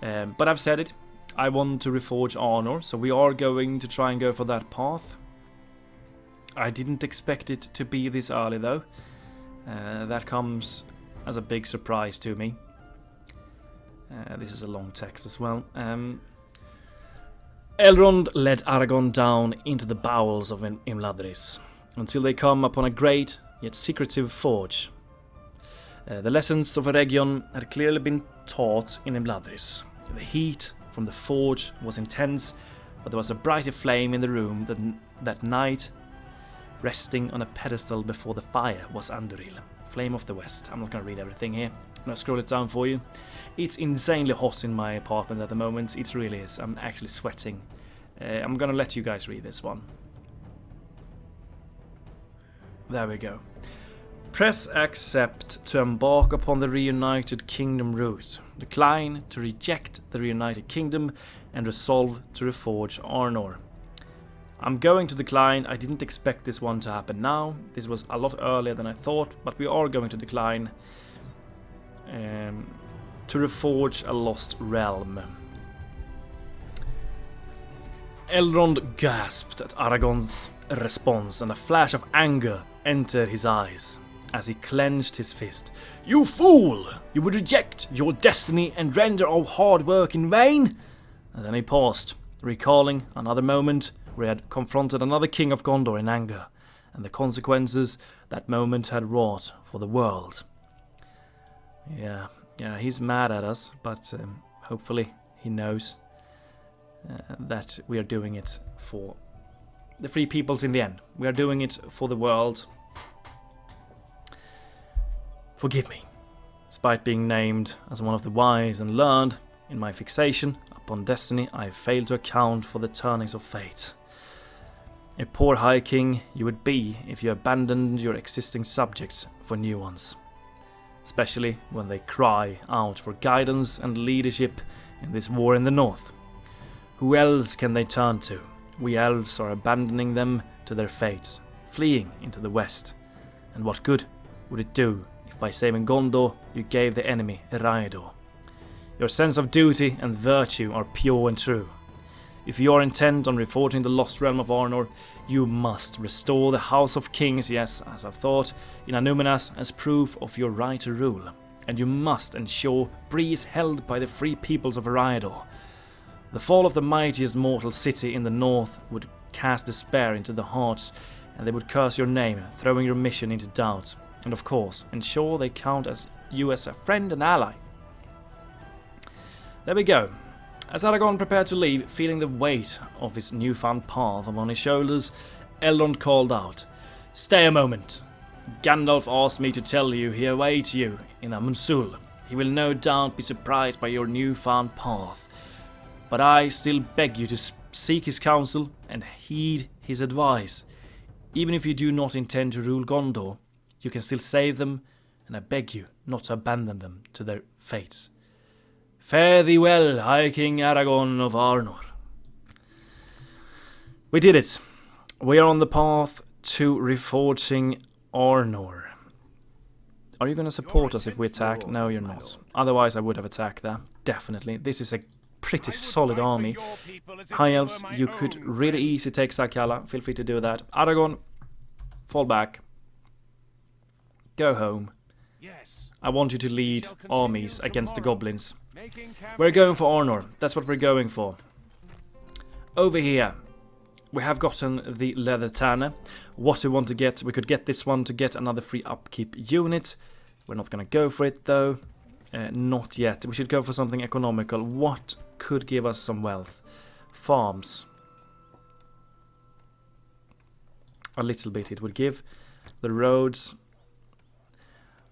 But I've said it. I want to reforge Arnor, so we are going to try and go for that path. I didn't expect it to be this early, though. That comes as a big surprise to me. This is a long text as well. Elrond led Aragorn down into the bowels of Imladris, until they come upon a great yet secretive forge. The lessons of Eregion had clearly been taught in Imladris. The heat from the forge was intense, but there was a brighter flame in the room that night. Resting on a pedestal before the fire was Anduril, Flame of the West. I'm not going to read everything here. I'm going to scroll it down for you. It's insanely hot in my apartment at the moment. It really is. I'm actually sweating. I'm going to let you guys read this one. There we go. Press accept to embark upon the reunited kingdom route. Decline to reject the reunited kingdom and resolve to reforge Arnor. I'm going to decline. I didn't expect this one to happen now. This was a lot earlier than I thought, but we are going to decline to reforge a lost realm. Elrond gasped at Aragorn's response, and a flash of anger entered his eyes as he clenched his fist. "You fool! You would reject your destiny and render our hard work in vain?" And then he paused, recalling another moment where he had confronted another king of Gondor in anger, and the consequences that moment had wrought for the world. Yeah, he's mad at us, but hopefully he knows that we are doing it for the free peoples in the end. We are doing it for the world. Forgive me, despite being named as one of the wise and learned, in my fixation upon destiny, I have failed to account for the turnings of fate. A poor High King you would be if you abandoned your existing subjects for new ones, especially when they cry out for guidance and leadership in this war in the north. Who else can they turn to? We elves are abandoning them to their fates, fleeing into the west. And what good would it do if by saving Gondor you gave the enemy Eriador? Your sense of duty and virtue are pure and true. If you are intent on reforging the lost realm of Arnor, you must restore the House of Kings, yes, as I've thought, in Annúminas as proof of your right to rule. And you must ensure Bree is held by the free peoples of Eriador. The fall of the mightiest mortal city in the north would cast despair into the hearts, and they would curse your name, throwing your mission into doubt. And of course, ensure they count as you as a friend and ally. There we go. As Aragorn prepared to leave, feeling the weight of his newfound path upon his shoulders, Elrond called out, "Stay a moment. Gandalf asked me to tell you he awaits you in Amundsul. He will no doubt be surprised by your newfound path. But I still beg you to seek his counsel and heed his advice. Even if you do not intend to rule Gondor, you can still save them, and I beg you not to abandon them to their fates. Fare thee well, High King Aragorn of Arnor." We did it. We are on the path to reforging Arnor. Are you going to support us if we attack? No, you're not. Otherwise, I would have attacked that. Definitely. This is a pretty solid army. High Elves, you could really easily take Sakala. Feel free to do that. Aragorn, fall back. Go home. I want you to lead armies against the goblins. We're going for Arnor. That's what we're going for. Over here, we have gotten the Leather Tanner. What we want to get, we could get this one to get another free upkeep unit. We're not going to go for it though. Not yet. We should go for something economical. What could give us some wealth? Farms. A little bit it would give. The roads.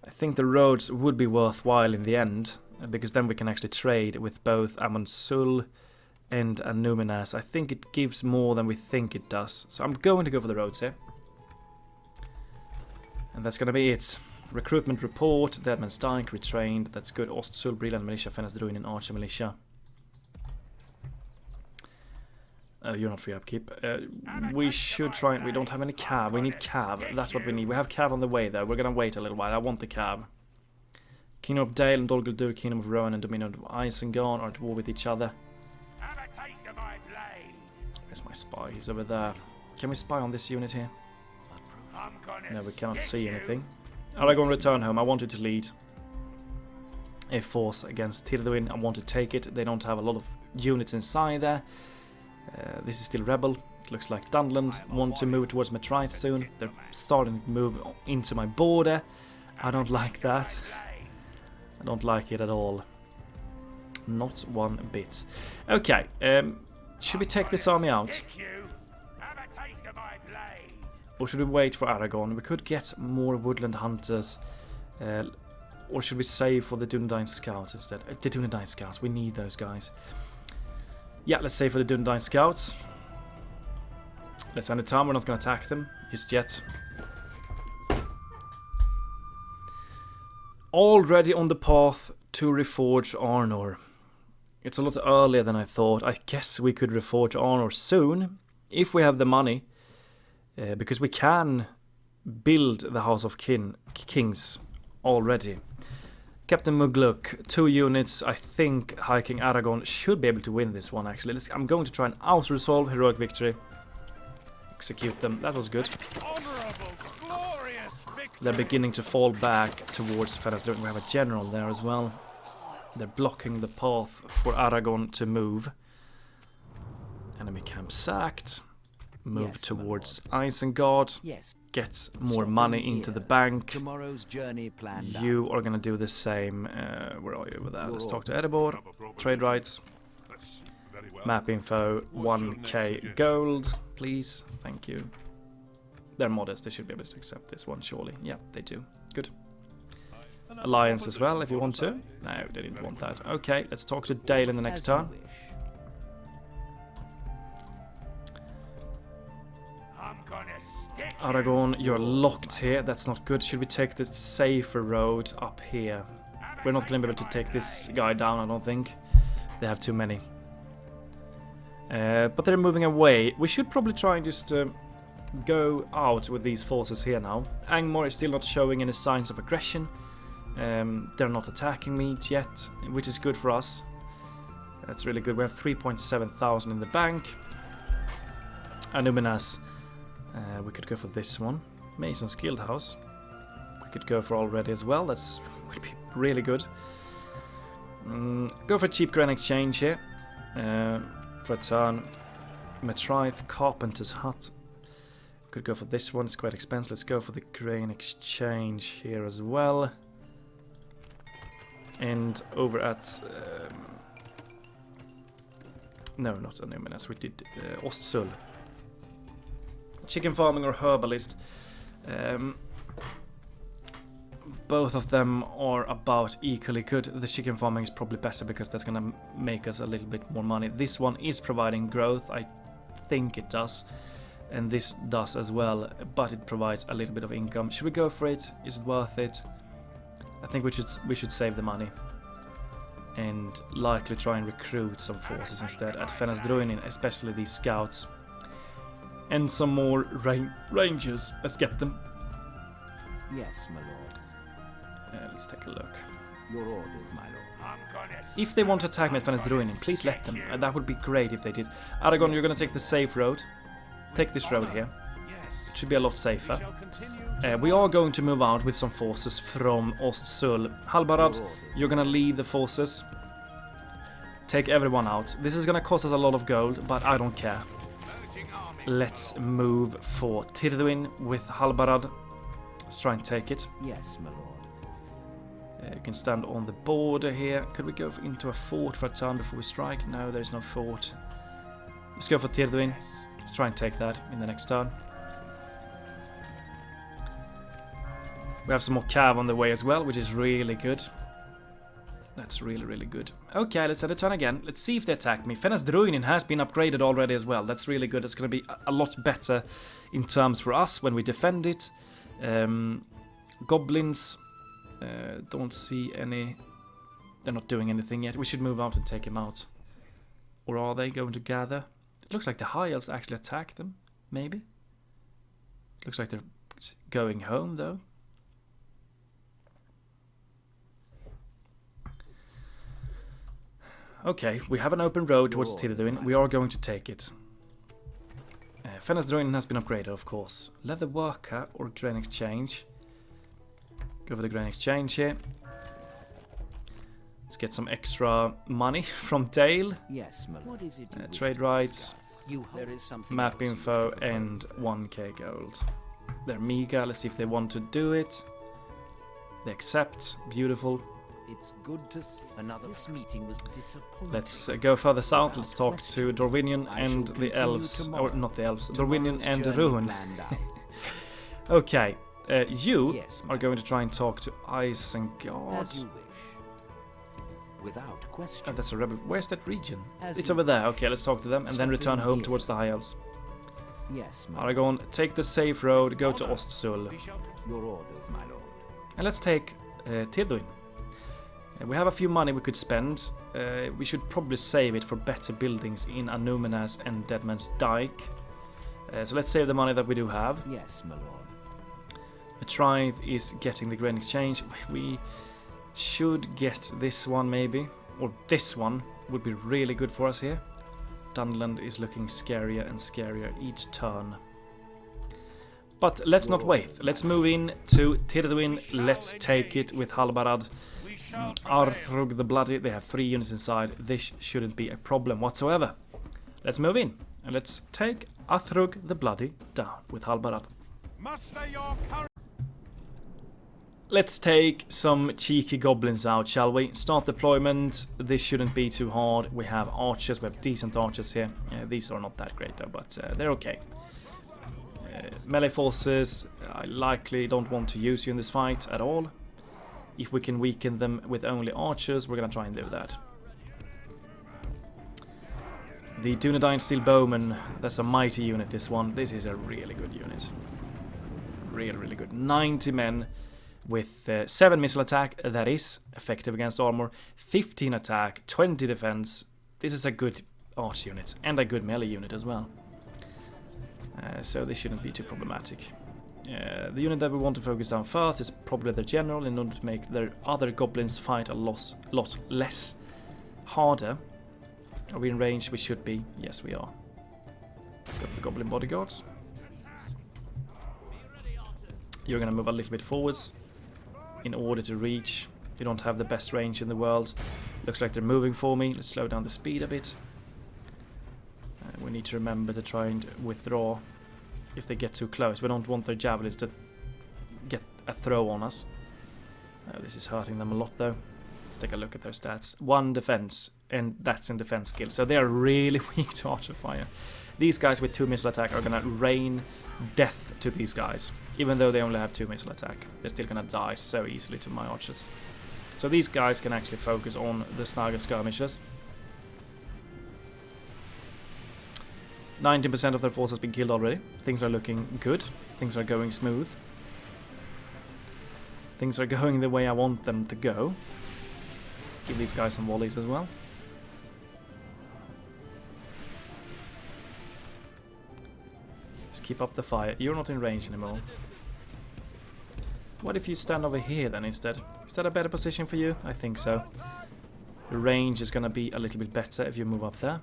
I think the roads would be worthwhile in the end, because then we can actually trade with both Amundsul and Annúminas. I think it gives more than we think it does. So I'm going to go for the roads here. And that's going to be it. Recruitment report. Deadman's Dyke retrained. That's good. Ostsul, Brilliant Militia, Fenris-Druin, and Archer Militia. You're not free upkeep. We should try. We don't have any cav. We need cav. That's what we need. We have cav on the way though. We're gonna wait a little while. I want the cav. Kingdom of Dale and Dol Guldur, Kingdom of Rowan and Dominion of Isengard are at war with each other. Where's my spy? He's over there. Can we spy on this unit here? No, we cannot see anything. Aragorn, return home. I wanted to lead a force against Tirduin. I want to take it. They don't have a lot of units inside there. This is still rebel. It looks like Dunland want to move towards Matraith soon. They're starting to move into my border. I don't like that. I don't like it at all. Not one bit. Okay, should we take this army out? Or should we wait for Aragorn? We could get more woodland hunters. Or should we save for the Dúnedain scouts instead? The Dúnedain scouts, we need those guys. Yeah, let's save for the Dúnedain scouts. Let's end the time, we're not going to attack them just yet. Already on the path to reforge Arnor. It's a lot earlier than I thought. I guess we could reforge Arnor soon, if we have the money. Because we can build the House of Kings already. Captain Mugluk, 2 units. I think High King Aragorn should be able to win this one actually. I'm going to try and out-resolve heroic victory. Execute them. That was good. They're beginning to fall back towards Fenris-Druin. We have a general there as well. They're blocking the path for Aragorn to move. Enemy camp sacked. Move towards Isengard. Yes. Get more money into the bank. Tomorrow's journey planned. You are gonna do the same. Where are you with that? Let's talk to Erebor. Trade rights. Map info. 1k gold, please. Thank you. They're modest. They should be able to accept this one, surely. Yeah, they do. Good. Alliance as well, if you want to. No, they didn't want that. Okay, let's talk to Dale in the next turn. Aragorn, you're locked here. That's not good. Should we take the safer road up here? We're not going to be able to take this guy down, I don't think. They have too many. But they're moving away. We should probably try and just go out with these forces here now. Angmar is still not showing any signs of aggression. They're not attacking me yet, which is good for us. That's really good. We have 3,700 in the bank. Anuminas. We could go for this one. Mason's Guild House. We could go for already as well. That's would be really good. Go for a cheap grain exchange here. For a turn. Matraith Carpenter's Hut. Could go for this one. It's quite expensive. Let's go for the grain exchange here as well. And over at... no, not Anuminas. We did Ostsul. Chicken farming or herbalist. Both of them are about equally good. The chicken farming is probably better because that's going to make us a little bit more money. This one is providing growth. I think it does. And this does as well. But it provides a little bit of income. Should we go for it? Is it worth it? I think we should save the money. And likely try and recruit some forces instead at Fenris-Druin, especially these scouts. And some more rangers. Let's get them. Yes, my lord. Let's take a look. Your orders, my lord. If they want to attack me at Fenris-Druin, please let them. That would be great if they did. Aragorn, you're going to take the safe road. Take this road here. It should be a lot safer. We are going to move out with some forces from Ostsul. Halbarad, you're going to lead the forces. Take everyone out. This is going to cost us a lot of gold, but I don't care. Let's move for Tirduin with Halbarad. Let's try and take it. Yes, my lord. You can stand on the border here. Could we go into a fort for a turn before we strike? No, there's no fort. Let's go for Tirduin. Let's try and take that in the next turn. We have some more cav on the way as well, which is really good. That's really, really good. Okay, let's set a turn again. Let's see if they attack me. Fenris-Druin has been upgraded already as well. That's really good. It's going to be a lot better in terms for us when we defend it. Goblins Don't see any... They're not doing anything yet. We should move out and take him out. Or are they going to gather? It looks like the High Elves actually attack them. Maybe? Looks like they're going home, though. Okay, we have an open road towards Tirduin. We are going to take it. Fenris Druin has been upgraded, of course. Leather worker or grain exchange. Go for the grain exchange here. Let's get some extra money from Dale. Yes, my lord. What is it Trade rights, there is something map else info, and 1k gold. They're meager. Let's see if they want to do it. They accept. Beautiful. It's good to see another. This meeting was disappointing. Let's go further south. Let's talk to Dorwinion and the Elves. Or not the Elves. Dorwinion and Ruhn. Okay. You are going to try and talk to Isengard. As you wish. Without question. That's a rebel. Where's that region? As It's you over there. Okay, let's talk to them and then return home towards the High Elves. Yes, my Aragorn, take the safe road, go to Ostsul. Your orders, my lord. And let's take Tirduin. We have a few money we could spend. We should probably save it for better buildings in Anumenas and Deadman's Dyke. So let's save the money that we do have. Yes, my lord. Tryth is getting the grain exchange. We should get this one maybe. Or this one would be really good for us here. Dunland is looking scarier and scarier each turn. But let's not wait. Let's move in to Tirduin. Let's take it with Halbarad. Arthrug the Bloody. They have 3 units inside. This shouldn't be a problem whatsoever. Let's move in. And let's take Arthrug the Bloody down with Halbarad. Muster your courage. Let's take some cheeky goblins out, shall we? Start deployment. This shouldn't be too hard. We have archers. We have decent archers here. These are not that great though, but they're okay. Melee forces, I likely don't want to use you in this fight at all. If we can weaken them with only archers, we're gonna try and do that. The Dúnedain Steel Bowmen, that's a mighty unit, this one. This is a really good unit. Really good. 90 men. With 7 missile attack, that is effective against armor, 15 attack, 20 defense. This is a good arch unit, and a good melee unit as well. So this shouldn't be too problematic. The unit that we want to focus on first is probably the general, in order to make their other goblins fight a lot less harder. Are we in range? We should be. Yes, we are. Got the goblin bodyguards. You're going to move a little bit forwards. In order to reach. You don't have the best range in the world. Looks like they're moving for me. Let's slow down the speed a bit. We need to remember to try and withdraw if they get too close. We don't want their javelins to get a throw on us. This is hurting them a lot though. Let's take a look at their stats. 1 defense, and that's in defense skill. So they are really weak to archer fire. These guys with 2 missile attack are gonna rain death to these guys. Even though they only have 2 missile attack, they're still gonna die so easily to my archers. So these guys can actually focus on the snagger skirmishers. 19% of their force has been killed already. Things are looking good. Things are going smooth. Things are going the way I want them to go. Give these guys some volleys as well. Just keep up the fire. You're not in range anymore. What if you stand over here then instead? Is that a better position for you? I think so. The range is going to be a little bit better if you move up there.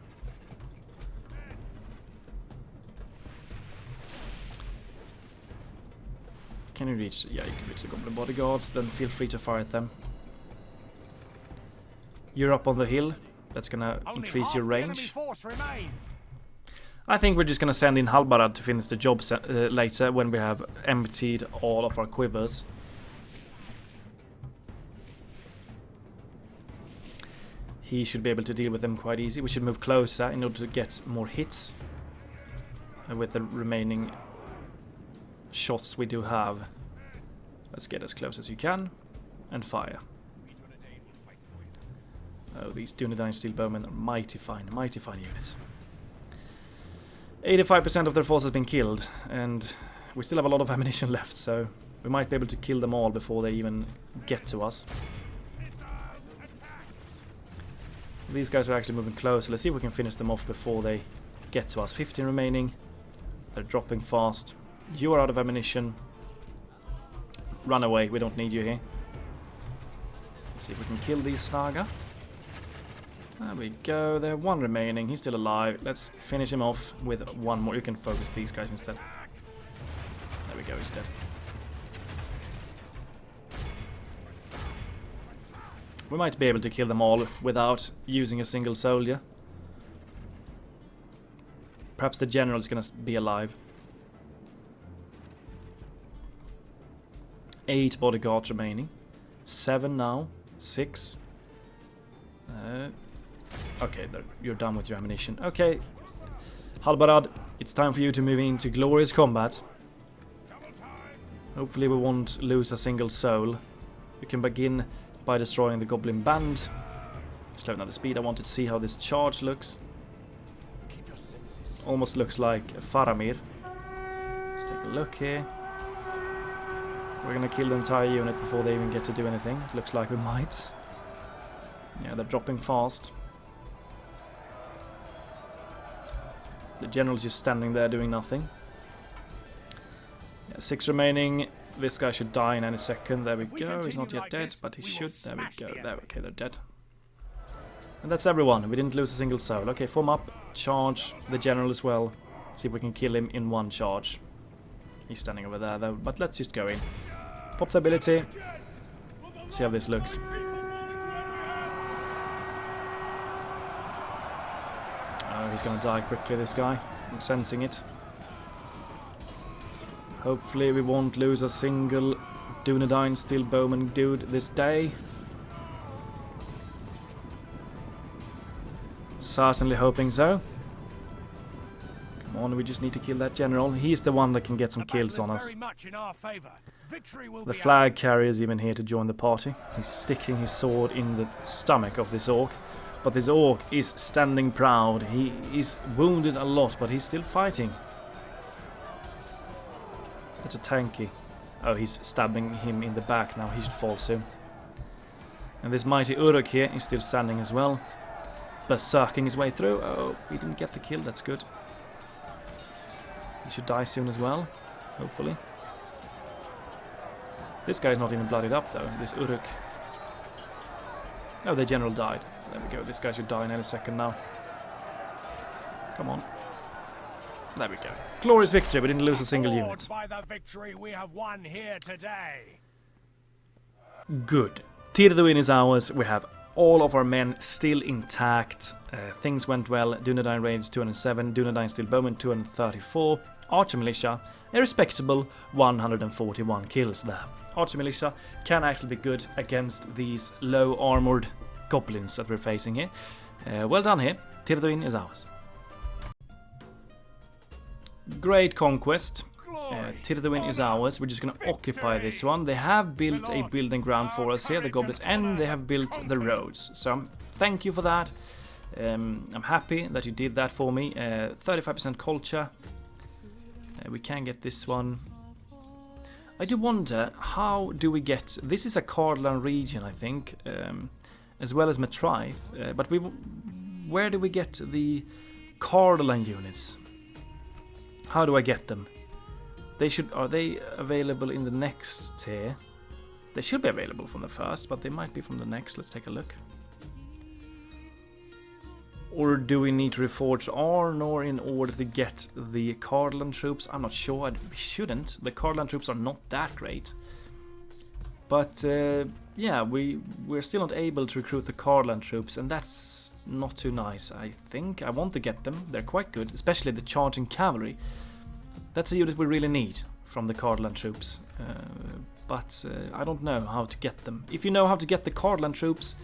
Can you reach? Yeah, you can reach the goblin bodyguards. Then feel free to fire at them. You're up on the hill. That's gonna increase your range. I think we're just gonna send in Halbarad to finish the job later when we have emptied all of our quivers. He should be able to deal with them quite easy. We should move closer in order to get more hits with the remaining shots we do have. Let's get as close as you can and fire. Oh, these Dúnedain Steel Bowmen are mighty fine units. 85% of their force has been killed, and we still have a lot of ammunition left, so We might be able to kill them all before they even get to us. These guys are actually moving closer. Let's see if we can finish them off before they get to us. 15 remaining. They're dropping fast. You are out of ammunition. Run away. We don't need you here. Let's see if we can kill these Snaga. There we go. They have one remaining. He's still alive. Let's finish him off with one more. You can focus these guys instead. There we go. He's dead. We might be able to kill them all without using a single soldier. Perhaps the general is going to be alive. 8 bodyguards remaining. 7 now. 6. Okay, you're done with your ammunition. Okay, Halbarad, it's time for you to move into glorious combat. Hopefully we won't lose a single soul. We can begin by destroying the goblin band. Slow down the speed. I wanted to see how this charge looks. Almost looks like Faramir. Let's take a look here. We're gonna kill the entire unit before they even get to do anything. It looks like we might. Yeah, they're dropping fast. The general's just standing there doing nothing. Yeah, 6 remaining. This guy should die in any second. There we go. He's not yet dead, but he should. There we go. There. Okay, they're dead. And that's everyone. We didn't lose a single soul. Okay, form up. Charge the general as well. See if we can kill him in one charge. He's standing over there, though. But let's just go in. Pop the ability. See how this looks. Oh, he's gonna die quickly, this guy. I'm sensing it. Hopefully we won't lose a single Dúnedain steel bowman dude this day. Certainly hoping so. Come on, we just need to kill that general. He's the one that can get some kills on us. The flag carrier is even here to join the party. He's sticking his sword in the stomach of this orc. But this orc is standing proud. He is wounded a lot, but he's still fighting. That's a tanky. Oh, he's stabbing him in the back now. He should fall soon. And this mighty Uruk here is still standing as well. Berserking his way through. Oh, he didn't get the kill. That's good. He should die soon as well. Hopefully. This guy's not even bloodied up though. This Uruk. Oh, the general died. There we go. This guy should die in any second now. Come on. There we go. Glorious victory. We didn't lose a single unit. By the victory we have won here today. Good. Tirduin is ours. We have all of our men still intact. Things went well. Dúnedain range 207. Dúnedain steel bowman 234. Archer militia, a respectable 141 kills there. Archer militia can actually be good against these low armored goblins that we're facing here. Well done here. Tirduin is ours. Great conquest. Tirduin is ours. We're just going to occupy this one. They have built a building ground for us here, the goblins, and they have built the roads. So thank you for that. I'm happy that you did that for me. 35% culture. We can get this one. I do wonder, how do we get... This is a Cardolan region, I think, as well as Metraith. But where do we get the Cardolan units? How do I get them? Are they available in the next tier? They should be available from the first, but they might be from the next. Let's take a look. Or do we need to reforge Arnor in order to get the Cardolan troops? I'm not sure. We shouldn't. The Cardolan troops are not that great. But yeah, we're still not able to recruit the Cardolan troops, and that's not too nice, I think. I want to get them. They're quite good, especially the charging cavalry. That's a unit we really need from the Cardolan troops. But I don't know how to get them. If you know how to get the Cardolan troops,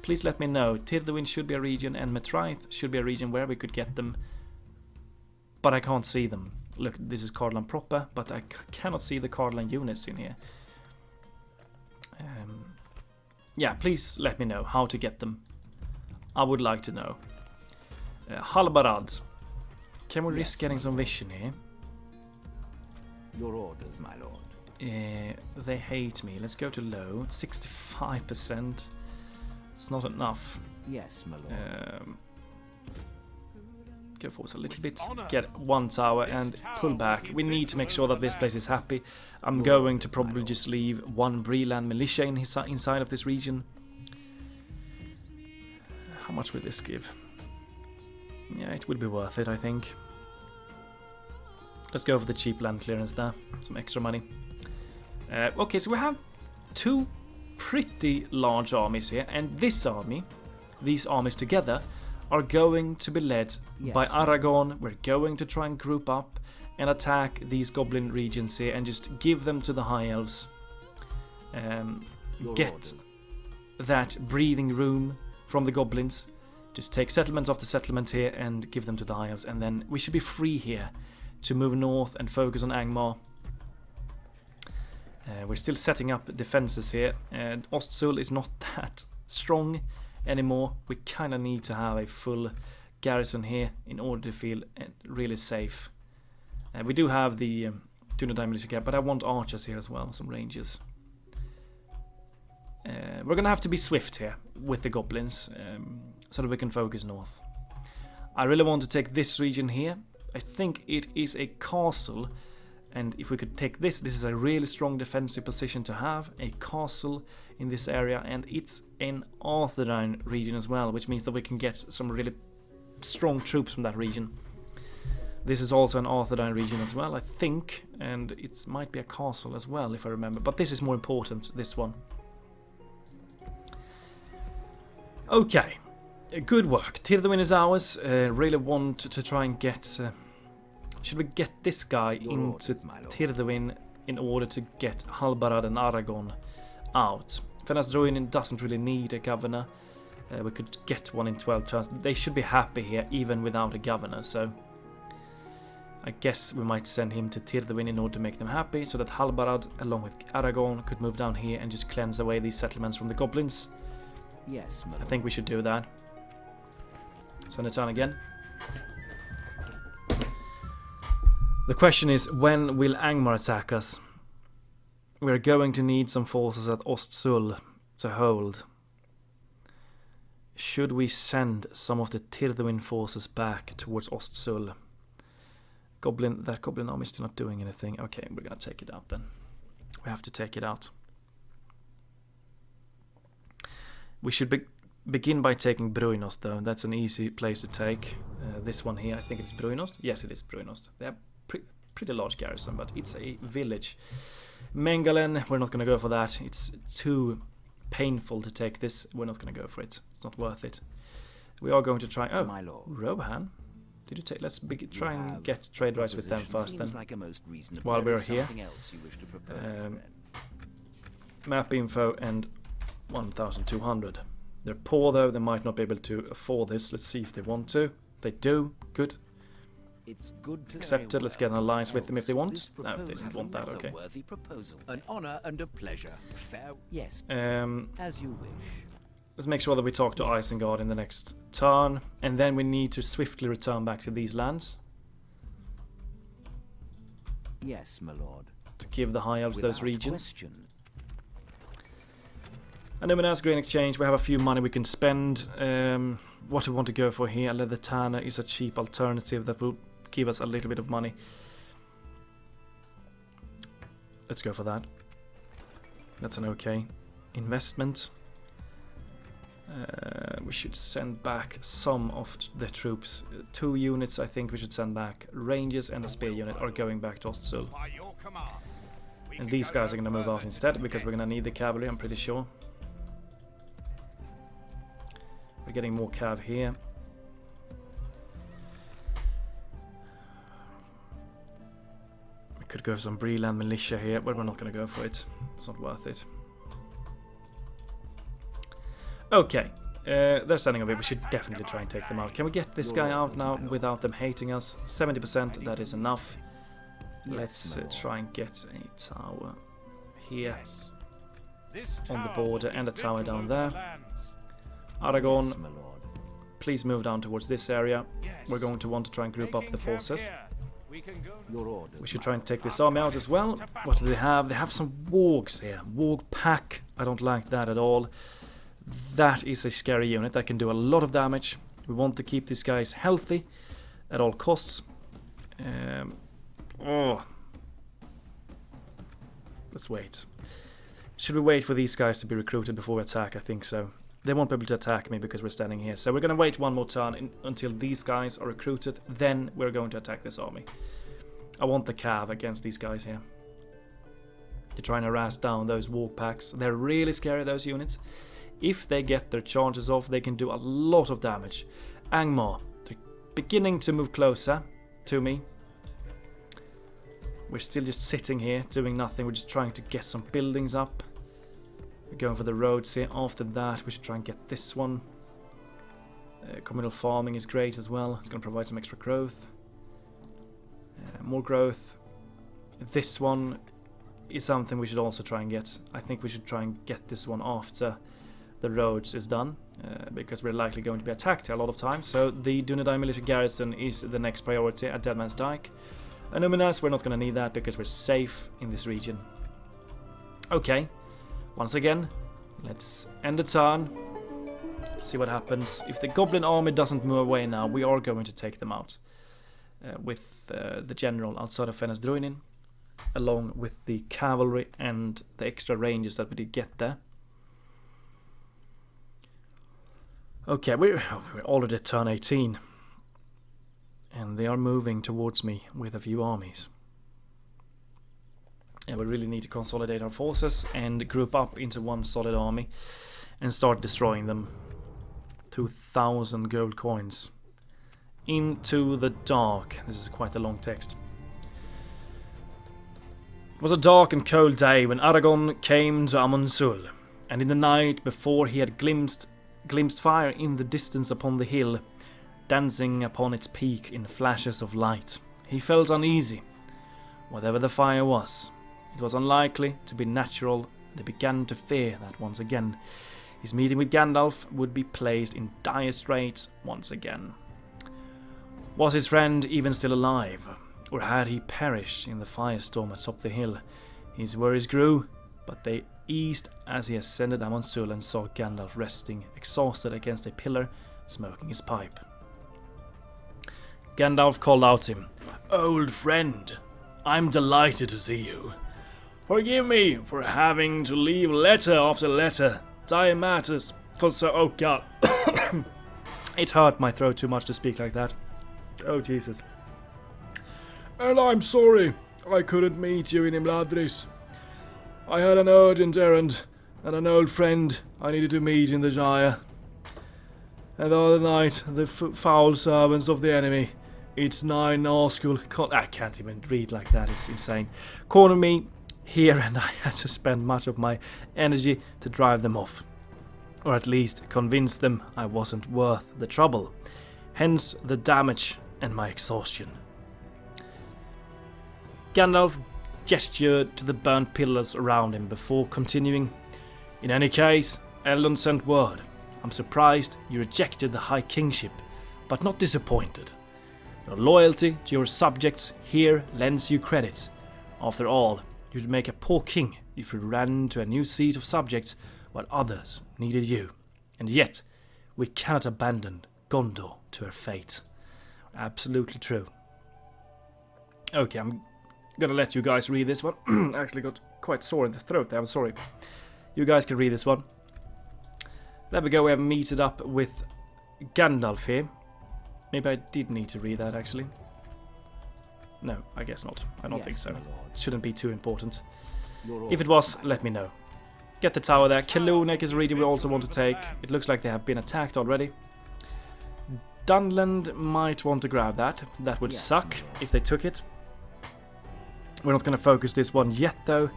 please let me know. Tirduin should be a region, and Metraith should be a region where we could get them. But I can't see them. Look, this is Cardolan proper, but I cannot see the Cardolan units in here. Yeah, please let me know how to get them. I would like to know. Halbarad. Can we risk getting some vision here? Your orders, my lord. They hate me. Let's go to low. 65%. It's not enough. Yes, my lord. Go forward a little bit. Get one tower and pull back. We need to make sure that this place is happy. I'm going to probably just leave one Breland militia inside of this region. How much will this give? Yeah, it would be worth it, I think. Let's go for the cheap land clearance there. Some extra money. Okay, so we have two pretty large armies here, and this army, these armies together, are going to be led by Aragorn. We're going to try and group up and attack these goblin regions here and just give them to the High Elves. Get that breathing room from the goblins. Just take settlement after settlement here and give them to the High Elves, and then we should be free here to move north and focus on Angmar. We're still setting up defenses here, and Ostzul is not that strong anymore. We kind of need to have a full garrison here in order to feel really safe. We do have the Dúnedain militia camp, but I want archers here as well, some rangers. We're gonna have to be swift here with the goblins, so that we can focus north. I really want to take this region here. I think it is a castle, and if we could take this is a really strong defensive position to have, a castle in this area, and it's an Arthedain region as well, which means that we can get some really strong troops from that region. This is also an Arthedain region as well, I think, and it might be a castle as well, if I remember, but this is more important, this one. Okay, good work. Tirthain is ours. Really want to try and get... should we get this guy into Tirthain in order to get Halbarad and Aragorn out? Fenasdruin doesn't really need a governor. We could get one in 12 turns. They should be happy here even without a governor, so... I guess we might send him to Tirthain in order to make them happy, so that Halbarad, along with Aragorn, could move down here and just cleanse away these settlements from the goblins. Yes, I think we should do that. Send a turn again. The question is, when will Angmar attack us? We're going to need some forces at Ostzul to hold. Should we send some of the Tirthain forces back towards Ostzul? That goblin army is still not doing anything. Okay, we're gonna take it out then. We have to take it out. We should begin by taking Bruinost, though. That's an easy place to take. This one here, I think it's Bruinost. Yes, it is Bruinost. They have pretty large garrison, but it's a village. Mengalen, we're not going to go for that. It's too painful to take this. We're not going to go for it. It's not worth it. We are going to try... Oh, my lord. Rohan. Did you take... Let's try and get trade rights with them first, then. Like a most while we're here. Propose, map info and 1,200. They're poor, though. They might not be able to afford this. Let's see if they want to. They do. Good. It's good to accepted. Let's get an alliance with them if they want. No, they didn't want that. Okay. Worthy proposal. An honor and a pleasure. Fair. Yes. As you wish. Let's make sure that we talk to Isengard in the next turn, and then we need to swiftly return back to these lands. Yes, my lord. To give the High Elves those regions. Question. And then as grain exchange, we have a few money we can spend. What we want to go for here, Leather Tanner is a cheap alternative that will give us a little bit of money. Let's go for that. That's an okay investment. We should send back some of the troops. 2 units I think we should send back. Rangers and a spear unit are going back to Ostzul. And these guys are going to move out instead, because we're going to need the cavalry, I'm pretty sure. We're getting more cav here. We could go for some Breland militia here, but we're not going to go for it. It's not worth it. Okay, they're sending away. We should definitely try and take them out. Can we get this guy out now without them hating us? 70%, that is enough. Let's try and get a tower here on the border and a tower down there. Aragorn, please move down towards this area. We're going to want to try and group up the forces. We can go. Your orders. We should try and take this army out as well. What do they have? They have some wargs here. Warg pack. I don't like that at all. That is a scary unit that can do a lot of damage. We want to keep these guys healthy at all costs. Let's wait. Should we wait for these guys to be recruited before we attack? I think so. They won't be able to attack me because we're standing here. So we're going to wait one more turn until these guys are recruited. Then we're going to attack this army. I want the cav against these guys here. To try and harass down those warg packs. They're really scary, those units. If they get their charges off, they can do a lot of damage. Angmar, they're beginning to move closer to me. We're still just sitting here, doing nothing. We're just trying to get some buildings up. We're going for the roads here. After that, we should try and get this one. Communal farming is great as well. It's going to provide some extra growth. More growth. This one is something we should also try and get. I think we should try and get this one after the roads is done, because we're likely going to be attacked a lot of times. So the Dúnedain militia garrison is the next priority at Deadman's Dyke. Numinas, we're not going to need that because we're safe in this region. Okay, once again, let's end the turn. Let's see what happens. If the goblin army doesn't move away now, we are going to take them out with the general outside of Dwarves, along with the cavalry and the extra rangers that we did get there. Okay, we're already at turn 18. And they are moving towards me with a few armies. And we really need to consolidate our forces and group up into one solid army and start destroying them. 2,000 gold coins. Into the dark. This is quite a long text. It was a dark and cold day when Aragorn came to Amonsul, and in the night before he had glimpsed fire in the distance upon the hill, dancing upon its peak in flashes of light. He felt uneasy. Whatever the fire was, it was unlikely to be natural, and he began to fear that once again his meeting with Gandalf would be placed in dire straits once again. Was his friend even still alive, or had he perished in the firestorm atop the hill? His worries grew, but they eased as he ascended Amonsul and saw Gandalf resting exhausted against a pillar, smoking his pipe. Gandalf called out to him, "Old friend, I'm delighted to see you. Forgive me for having to leave letter after letter. Dire matters concern." Oh god. It hurt my throat too much to speak like that. Oh Jesus. "And I'm sorry I couldn't meet you in Imladris. I had an urgent errand and an old friend I needed to meet in the Shire. And the other night, the foul servants of the enemy, it's 9 Nazgul, I can't even read like that, it's insane, cornered me here, and I had to spend much of my energy to drive them off. Or at least convince them I wasn't worth the trouble. Hence the damage and my exhaustion." Gandalf gestured to the burnt pillars around him before continuing, "In any case, Eldon sent word. I'm surprised you rejected the High Kingship, but not disappointed. Your loyalty to your subjects here lends you credit. After all, you'd make a poor king if you ran to a new seat of subjects while others needed you. And yet, we cannot abandon Gondor to her fate." Absolutely true. Okay, I'm gonna let you guys read this one. I actually got quite sore in the throat there, I'm sorry. You guys can read this one. There we go, we have meted up with Gandalf here. Maybe I did need to read that actually. No, I guess not. I don't think so. It shouldn't be too important. If it was, let me know. Get the tower there. Kelunek is a region we also want to take. It looks like they have been attacked already. Dunland might want to grab that. That would suck if they took it. We're not going to focus this one yet though.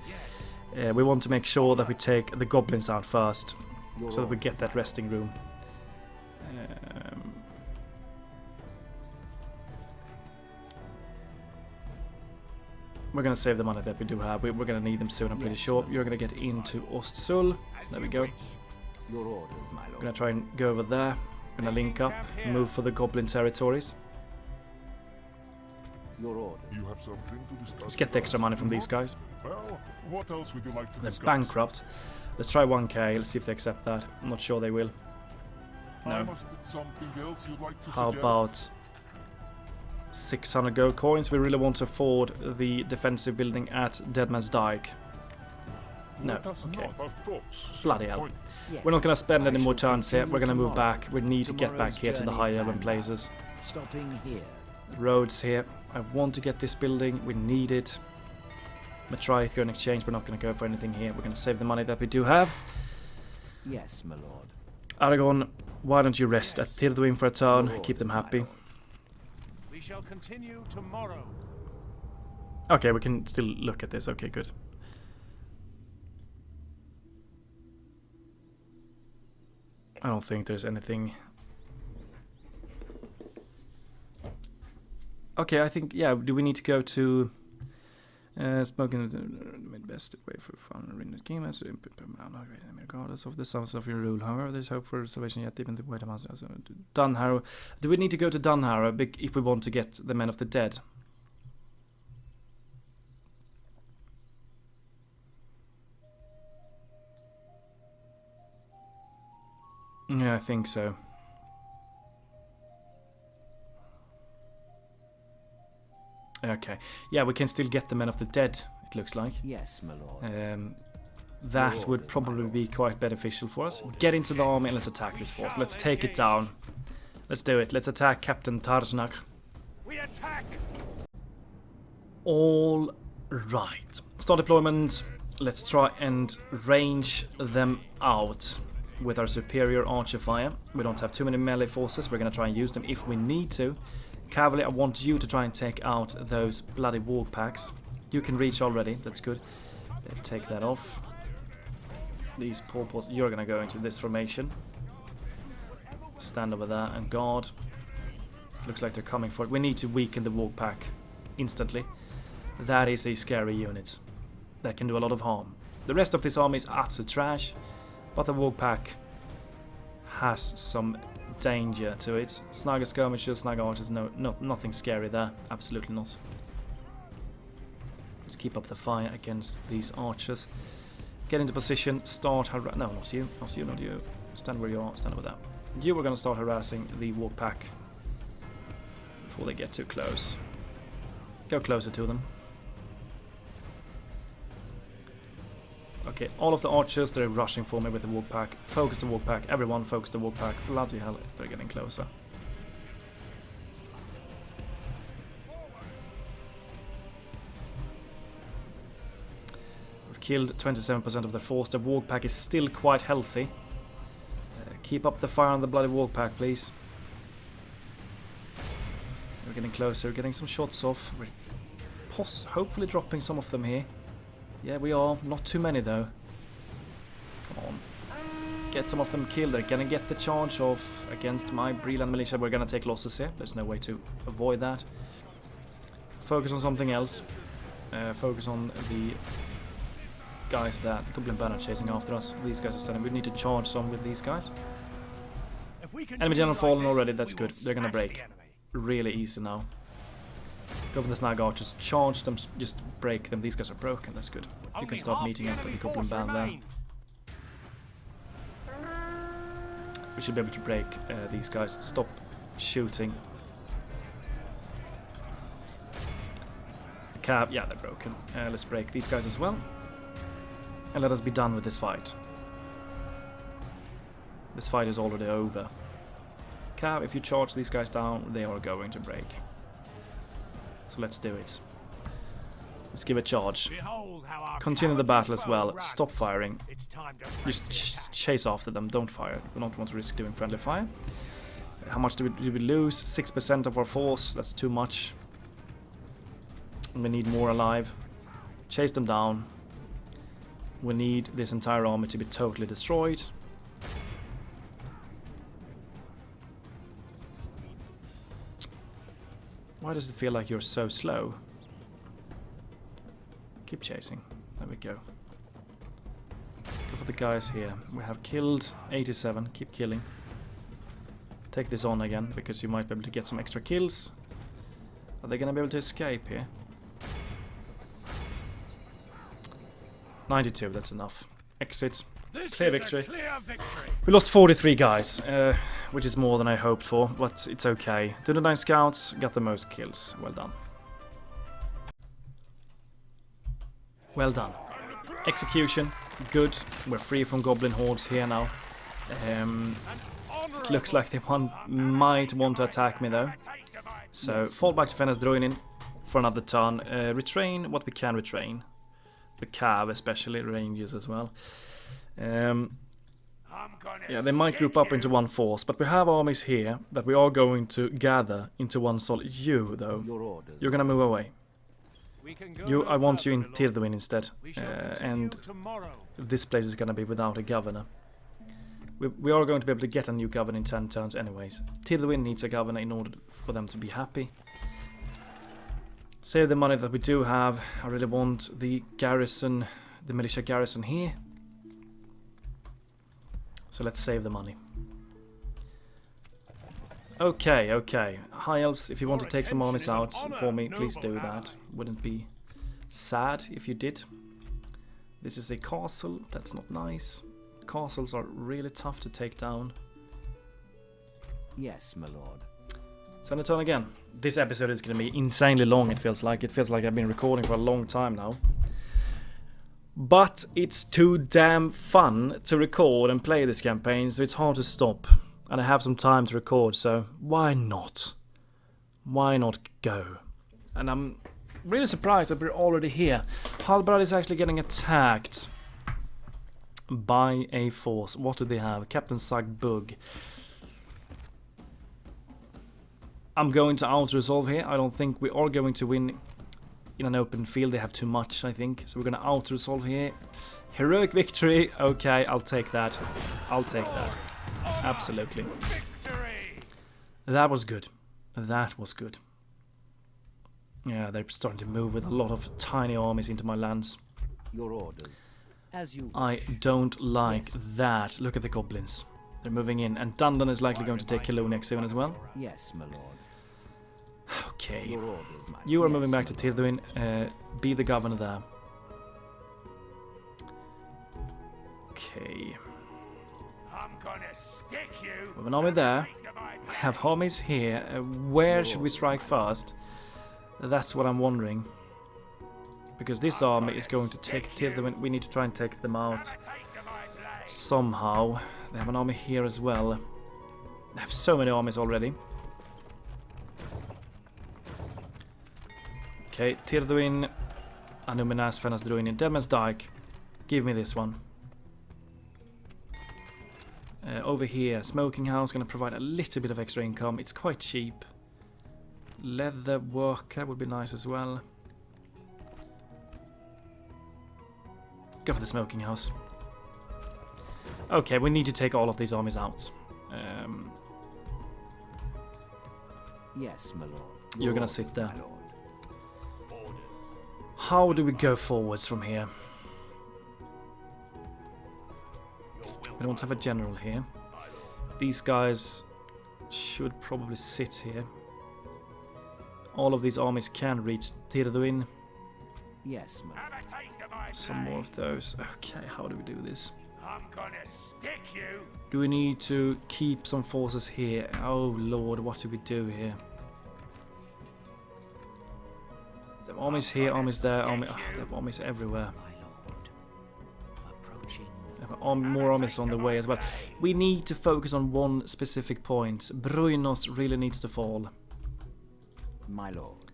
We want to make sure that we take the goblins out first, so that we get that resting room. We're going to save the money that we do have. We're going to need them soon, I'm pretty sure. You're going to get into Ostsul. There we go. We're going to try and go over there. We're going to link up, move for the goblin territories. Your order. You have something to discuss. Let's get the extra money from these guys. Well, what else would you like to They're discuss? bankrupt. Let's try 1k. Let's see if they accept that. I'm not sure they will. How No. much did something else you'd like to How suggest? about 600 gold coins? We really want to afford the defensive building at Deadman's Dyke. No, Let us okay. not, of course. Bloody hell. Point. Yes. We're not going to spend I any more shall turns here. We're going to move continue back. We need to get back Tomorrow's here to the journey high urban planned. places. Stopping here. Roads here. I want to get this building. We need it. I'm going to try it go in exchange. We're not going to go for anything here. We're going to save the money that we do have. Yes, my lord. Aragorn, why don't you rest at Tirduin for a turn? Keep them happy. We shall continue tomorrow. Okay, we can still look at this. Okay, good. I don't think there's anything. Okay, I think, yeah, do we need to go to smoking the best way for fun in the game as regardless of the sums of your rule. However, there's hope for salvation yet, even the way Dunharrow. Do we need to go to Dunharrow if we want to get the Men of the Dead? Yeah, I think so. Okay. Yeah, we can still get the Men of the Dead, it looks like. Yes, my lord. That would probably be quite beneficial for us. Get into the army and let's attack this force. Let's take it down. Let's do it. Let's attack Captain Tarznak. We attack! All right. Start deployment. Let's try and range them out with our superior archer fire. We don't have too many melee forces. We're going to try and use them if we need to. Cavalry, I want you to try and take out those bloody warg packs. You can reach already. That's good. Take that off. These pawpaws, you're going to go into this formation. Stand over there and guard. Looks like they're coming for it. We need to weaken the warg pack instantly. That is a scary unit. That can do a lot of harm. The rest of this army is utter trash, but the warg pack has some danger to it. Snug skirmishers, snug archers, nothing scary there. Absolutely not. Let's keep up the fire against these archers. Get into position, start no, not you, not you, not you. Stand where you are, stand over there. You were going to start harassing the warg pack before they get too close. Go closer to them. Okay, all of the archers, they're rushing for me with the warg pack. Focus the warg pack, everyone focus the warg pack. Bloody hell, they're getting closer. We've killed 27% of their force. The warg pack is still quite healthy. Keep up the fire on the bloody warg pack, please. We're getting closer, getting some shots off. We're hopefully dropping some of them here. Yeah, we are. Not too many, though. Come on. Get some of them killed. They're gonna get the charge off against my Breland militia. We're gonna take losses here. There's no way to avoid that. Focus on something else. Focus on the guys that the Goblin Banner chasing after us. These guys are standing. We need to charge some with these guys. If we Enemy general fallen already. That's we will good. They're gonna smash the break. enemy. Really easy now. Go for the snag archers. Charge them. Just break them. These guys are broken. That's good. You Only can start half meeting the up with the enemy Goblin force Band there. remains. We should be able to break these guys. Stop shooting. The cab, yeah, they're broken. Let's break these guys as well. And let us be done with this fight. This fight is already over. Cab, if you charge these guys down, they are going to break. So let's do it. Let's give a charge. Behold how our Continue the cowardly battle as foe well. runs. Stop firing. It's time to press Just the attack. chase after them. Don't fire. We don't want to risk doing friendly fire. How much do we lose? 6% of our force. That's too much. We need more alive. Chase them down. We need this entire army to be totally destroyed. Why does it feel like you're so slow? Keep chasing. There we go. Go for the guys here. We have killed 87. Keep killing. Take this on again, because you might be able to get some extra kills. Are they gonna be able to escape here? 92, that's enough. Exit. This Clear is a victory. clear victory. We lost 43 guys, which is more than I hoped for, but it's okay. Dúnedain scouts got the most kills. Well done. Well done. Execution, good. We're free from goblin hordes here now. It looks like they might want to attack me though. So fall back to Fennes-Druinin for another turn. Retrain what we can retrain. The cav especially, ranges as well. Yeah, they might group up into one force, but we have armies here that we are going to gather into one solid. You, though, you're gonna move away. I want you in Tirthuin instead, and this place is gonna be without a governor. We are going to be able to get a new governor in 10 turns anyways. Tirthuin needs a governor in order for them to be happy. Save the money that we do have. I really want the garrison, the militia garrison here. So let's save the money. Okay, okay. High Elves, if you want to take some armies out for me, please do that. Wouldn't be sad if you did. This is a castle, that's not nice. Castles are really tough to take down. Yes, my lord. So I'm gonna turn again. This episode is gonna be insanely long, it feels like. It feels like I've been recording for a long time now. But it's too damn fun to record and play this campaign, so it's hard to stop. And I have some time to record, so why not? Why not go? And I'm really surprised that we're already here. Halbrand is actually getting attacked by a force. What do they have? Captain Sagbug. I'm going to auto-resolve here. I don't think we are going to win in an open field. They have too much, I think. So we're going to auto-resolve here. Heroic victory. Okay, I'll take that. I'll take that. Absolutely. That was good. That was good. Yeah, they're starting to move with a lot of tiny armies into my lands. Your orders. As you I don't like that. Look at the goblins. They're moving in. And Dundon is likely going to take Kiloniak soon as well. Yes, my lord. Okay. Your orders, my You are yes, moving back to my Tirthuin. Be the governor there. Okay. I'm gonna stick you. We have an army there. We have armies here. Where should we strike first? That's what I'm wondering. Because this army is going to take Tirthuin. We need to try and take them out somehow. They have an army here as well. They have so many armies already. Okay, Tirthuin, Anuminas, Fennes-Druinin, Deadman's Dyke. Give me this one. Over here, Smoking House, going to provide a little bit of extra income. It's quite cheap. Leather worker would be nice as well. Go for the Smoking House. Okay, we need to take all of these armies out. Yes, my lord. You're gonna sit there. How do we go forwards from here? We don't have a general here. These guys should probably sit here. All of these armies can reach Tirthuin. Yes, my lord. Some more of those. Okay, how do we do this? I'm gonna stick you. Do we need to keep some forces here? Oh lord, what do we do here? There are armies here, armies there, there are armies everywhere. My lord. Approaching. There are more armies on the way as well. We need to focus on one specific point. Bruinos really needs to fall. My lord.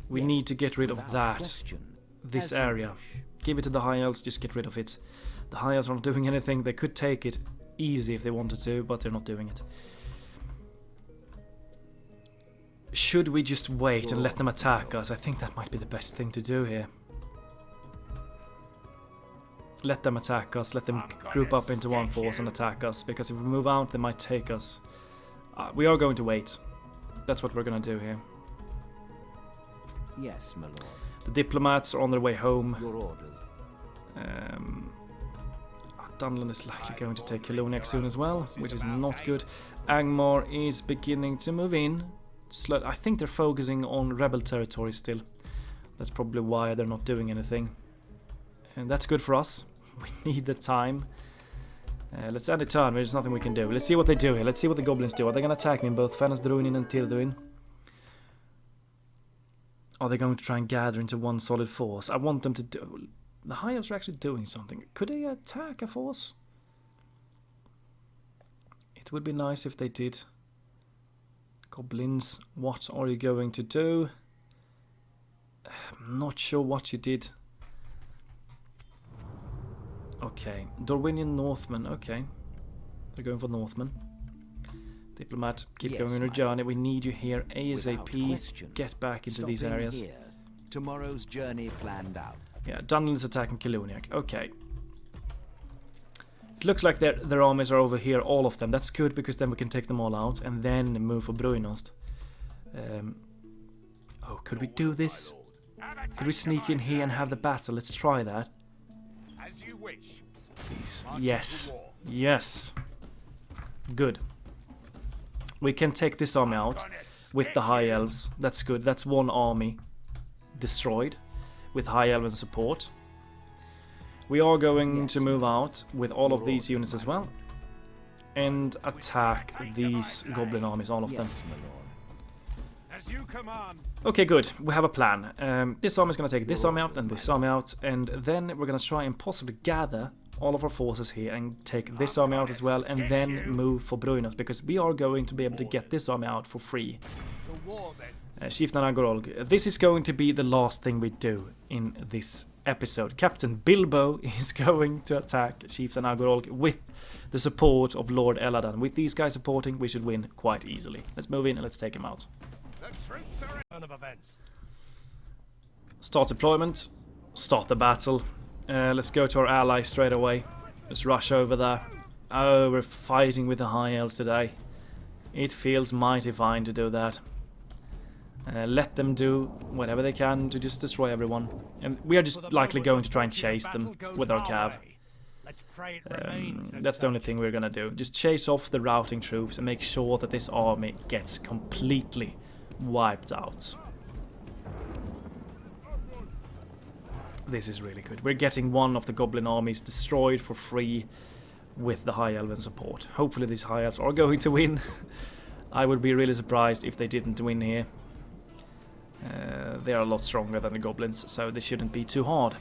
We Yes, need to get rid of without that. question. This As you area. wish. Give it to the High Elves, just get rid of it. The High Elves are not doing anything. They could take it easy if they wanted to, but they're not doing it. Should we just wait and let them attack us? I think that might be the best thing to do here. Let them attack us, let them group up into one force and attack us, because if we move out they might take us. We are going to wait. That's what we're going to do here. Yes, my lord. The diplomats are on their way home. Your orders. Dunlan is likely going to take Kiloniak soon as well, which is not good. Angmar is beginning to move in. I think they're focusing on rebel territory still. That's probably why they're not doing anything. And that's good for us. We need the time. Let's end the turn. There's nothing we can do. Let's see what they do here. Let's see what the goblins do. Are they going to attack me in both Fenas Druinin and Tirduin? Are they going to try and gather into one solid force? I want them to do... The High Elves are actually doing something. Could they attack a force? It would be nice if they did. Goblins, what are you going to do? I'm not sure what you did. Okay, Dorwinian Northmen, okay. They're going for Northmen. Diplomat, keep going on your journey. We need you here ASAP. Get back into these areas. Here. Tomorrow's journey planned out. Yeah, Dunlin's attacking Kiluniak. Okay. It looks like their armies are over here, all of them. That's good because then we can take them all out and then move for Bruinost. Oh, could we do this? Could we sneak in here and have the battle? Let's try that. As you wish. Please. Yes. Yes. Good. We can take this army out with the High Elves. That's good. That's one army destroyed with High Elven support. We are going to move out with all of these units as well and attack these goblin armies, all of them. As you command. Okay, good. We have a plan. This army is going to take this army out and this army out, and then we're going to try and possibly gather all of our forces here and take this army out as well, and then move for Bruinost, because we are going to be able to get this army out for free. Chieftain Agorolg, this is going to be the last thing we do in this episode. Captain Bilbo is going to attack Chieftain Agorolg with the support of Lord Elladan. With these guys supporting, we should win quite easily. Let's move in and let's take him out. The troops are in of events. Start deployment. Start the battle. Let's go to our ally straight away. Let's rush over there. Oh, we're fighting with the High Elves today. It feels mighty fine to do that. Let them do whatever they can to just destroy everyone. And we are just likely going to try and chase them with our cav. That's the only thing we're gonna do. Just chase off the routing troops and make sure that this army gets completely wiped out. This is really good. We're getting one of the goblin armies destroyed for free with the High Elven support. Hopefully these High Elves are going to win. I would be really surprised if they didn't win here. They are a lot stronger than the goblins, so this shouldn't be too hard.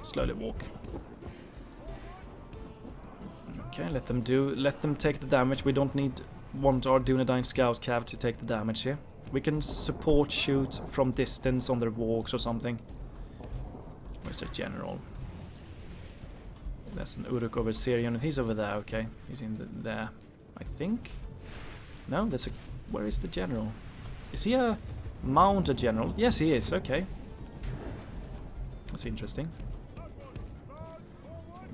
Slowly walk. Okay, let them take the damage. We don't want our Dúnedain scout cav to take the damage here. We can support shoot from distance on their walks or something. Where's their general? That's an Uruk over Syrian, and he's over there. Okay, he's in there, I think. No, that's a. Where is the general? Is he a mounted general? Yes, he is. Okay, that's interesting.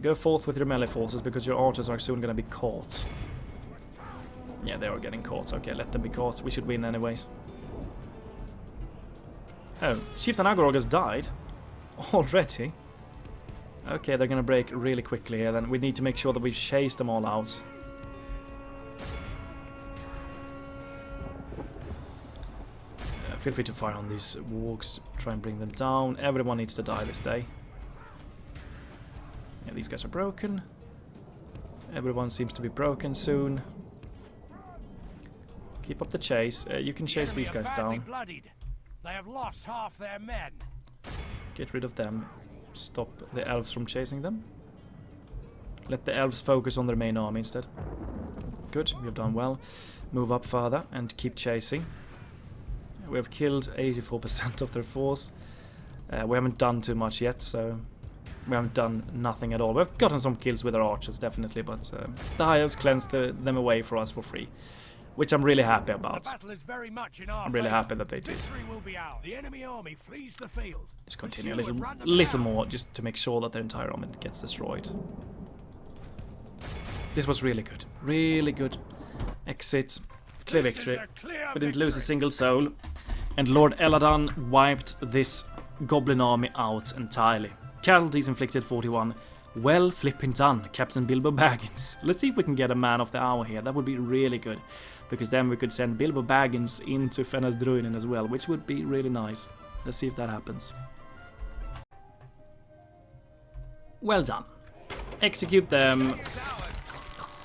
Go forth with your melee forces because your archers are soon going to be caught. Yeah, they are getting caught. Okay, let them be caught. We should win anyways. Oh, Chieftain Agorog has died already. Okay, they're going to break really quickly here. Then we need to make sure that we chase them all out. Feel free to fire on these wargs. Try and bring them down. Everyone needs to die this day. Yeah, these guys are broken. Everyone seems to be broken soon. Keep up the chase. You can chase these guys down. They have lost half their men. Get rid of them. Stop the elves from chasing them. Let the elves focus on their main army instead. Good, we have done well. Move up further and keep chasing. We have killed 84% of their force. We haven't done too much yet, so we haven't done nothing at all. We've gotten some kills with our archers, definitely, but the High Elves cleansed them away for us for free, which I'm really happy about. I'm really happy that they did. The enemy army flees the field. Just continue a little more, just to make sure that their entire army gets destroyed. This was really good. Really good. Exit. Clear victory. We didn't lose a single soul. And Lord Elladan wiped this goblin army out entirely. Casualties inflicted 41. Well flipping done, Captain Bilbo Baggins. Let's see if we can get a man of the hour here. That would be really good. Because then we could send Bilbo Baggins into Fenris Druiden as well, which would be really nice. Let's see if that happens. Well done. Execute them.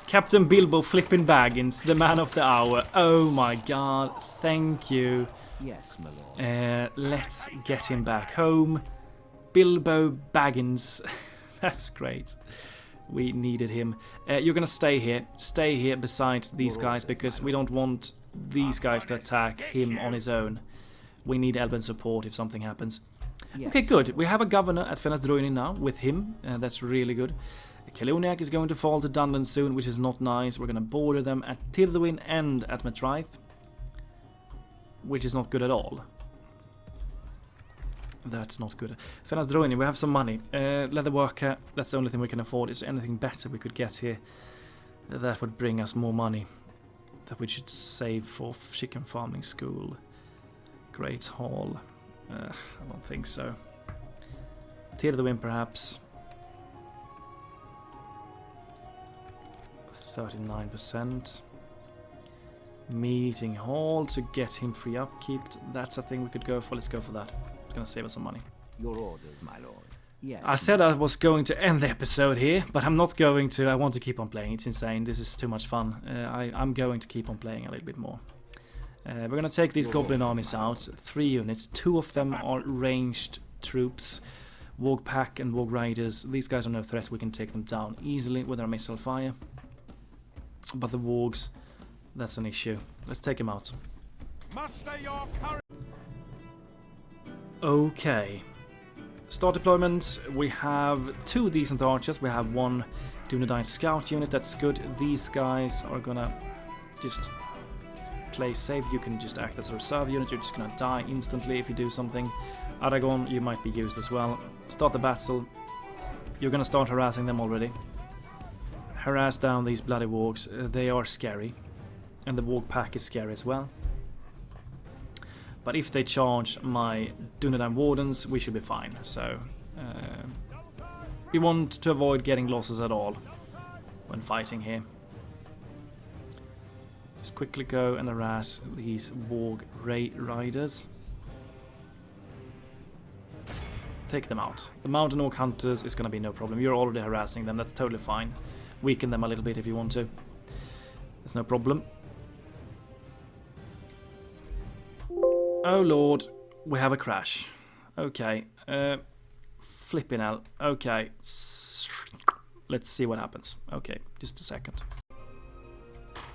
Captain Bilbo flipping Baggins, the man of the hour. Oh my god, thank you. Yes, my lord. Let's get him back home. Bilbo Baggins. That's great. We needed him. You're gonna stay here. Stay here besides these guys because we don't want these guys to attack him on his own. We need Elven support if something happens. Yes. Okay, good. We have a governor at Fenris Druiden now with him. That's really good. Keloniak is going to fall to Dunland soon, which is not nice. We're gonna border them at Tirthuin and at Matraith, which is not good at all. That's not good. Fenris Druiden, we have some money. Leather worker, that's the only thing we can afford. Is there anything better we could get here that would bring us more money? That we should save for chicken farming school. Great Hall. I don't think so. Tirthuin perhaps. 39%. Meeting Hall to get him free upkeep. That's a thing we could go for. Let's go for that. It's gonna save us some money. Your orders, my lord. Yes. I said I was going to end the episode here, but I'm not going to. I want to keep on playing. It's insane. This is too much fun. I'm going to keep on playing a little bit more. We're gonna take these goblin armies out. 3 units. 2 of them are ranged troops. Warg Pack and Warg Riders. These guys are no threat. We can take them down easily with our missile fire. But the Wargs, that's an issue. Let's take him out. Muster your courage. Okay. Start deployment. We have 2 decent archers. We have 1 Dúnedain scout unit. That's good. These guys are gonna just play safe. You can just act as a reserve unit. You're just gonna die instantly if you do something. Aragorn, you might be used as well. Start the battle. You're gonna start harassing them already. Harass down these bloody wargs. They are scary. And the warg pack is scary as well. But if they charge my Dúnedain wardens, we should be fine. So we want to avoid getting losses at all when fighting here. Just quickly go and harass these warg riders. Take them out. The mountain orc hunters is going to be no problem. You're already harassing them. That's totally fine. Weaken them a little bit if you want to. There's no problem. Oh lord, we have a crash. Okay. Flipping hell. Okay. Let's see what happens. Okay, just a second.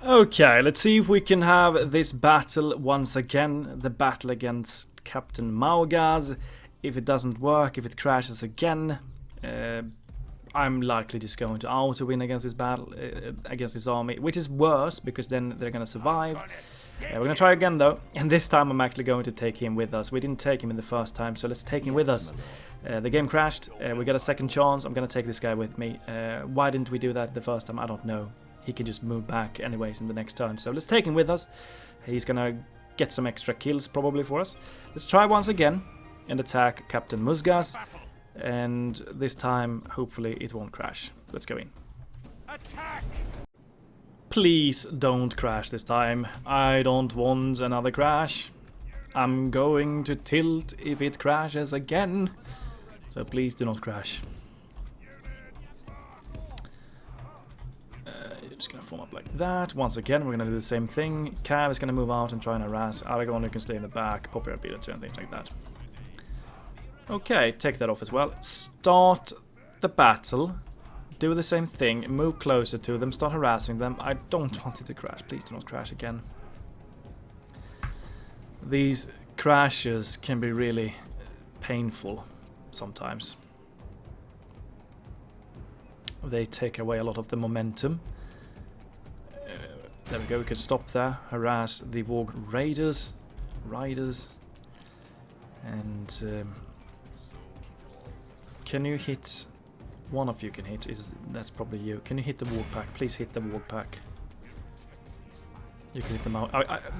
Okay, let's see if we can have this battle once again. The battle against Captain Maugaz. If it doesn't work, if it crashes again, I'm likely just going to auto-win against this battle, against this army, which is worse because then they're gonna survive. We're gonna try again though, and this time I'm actually going to take him with us. We didn't take him in the first time, so let's take him with us. The game crashed. We got a second chance. I'm gonna take this guy with me. Why didn't we do that the first time? I don't know. He can just move back anyways in the next turn. So let's take him with us. He's gonna get some extra kills probably for us. Let's try once again and attack Captain Musgaz. And this time, hopefully, it won't crash. Let's go in. Attack! Please don't crash this time. I don't want another crash. I'm going to tilt if it crashes again. So please do not crash. You're just gonna form up like that. Once again, we're gonna do the same thing. Cav is gonna move out and try and harass. Aragorn, you can stay in the back. Popular ability and things like that. Okay, take that off as well. Start the battle. Do the same thing. Move closer to them. Start harassing them. I don't want it to crash. Please do not crash again. These crashes can be really painful sometimes. They take away a lot of the momentum. There we go. We could stop there. Harass the Warg Riders. And can you hit? One of you can hit. That's probably you. Can you hit the Warg Pack? Please hit the Warg Pack. You can hit them out.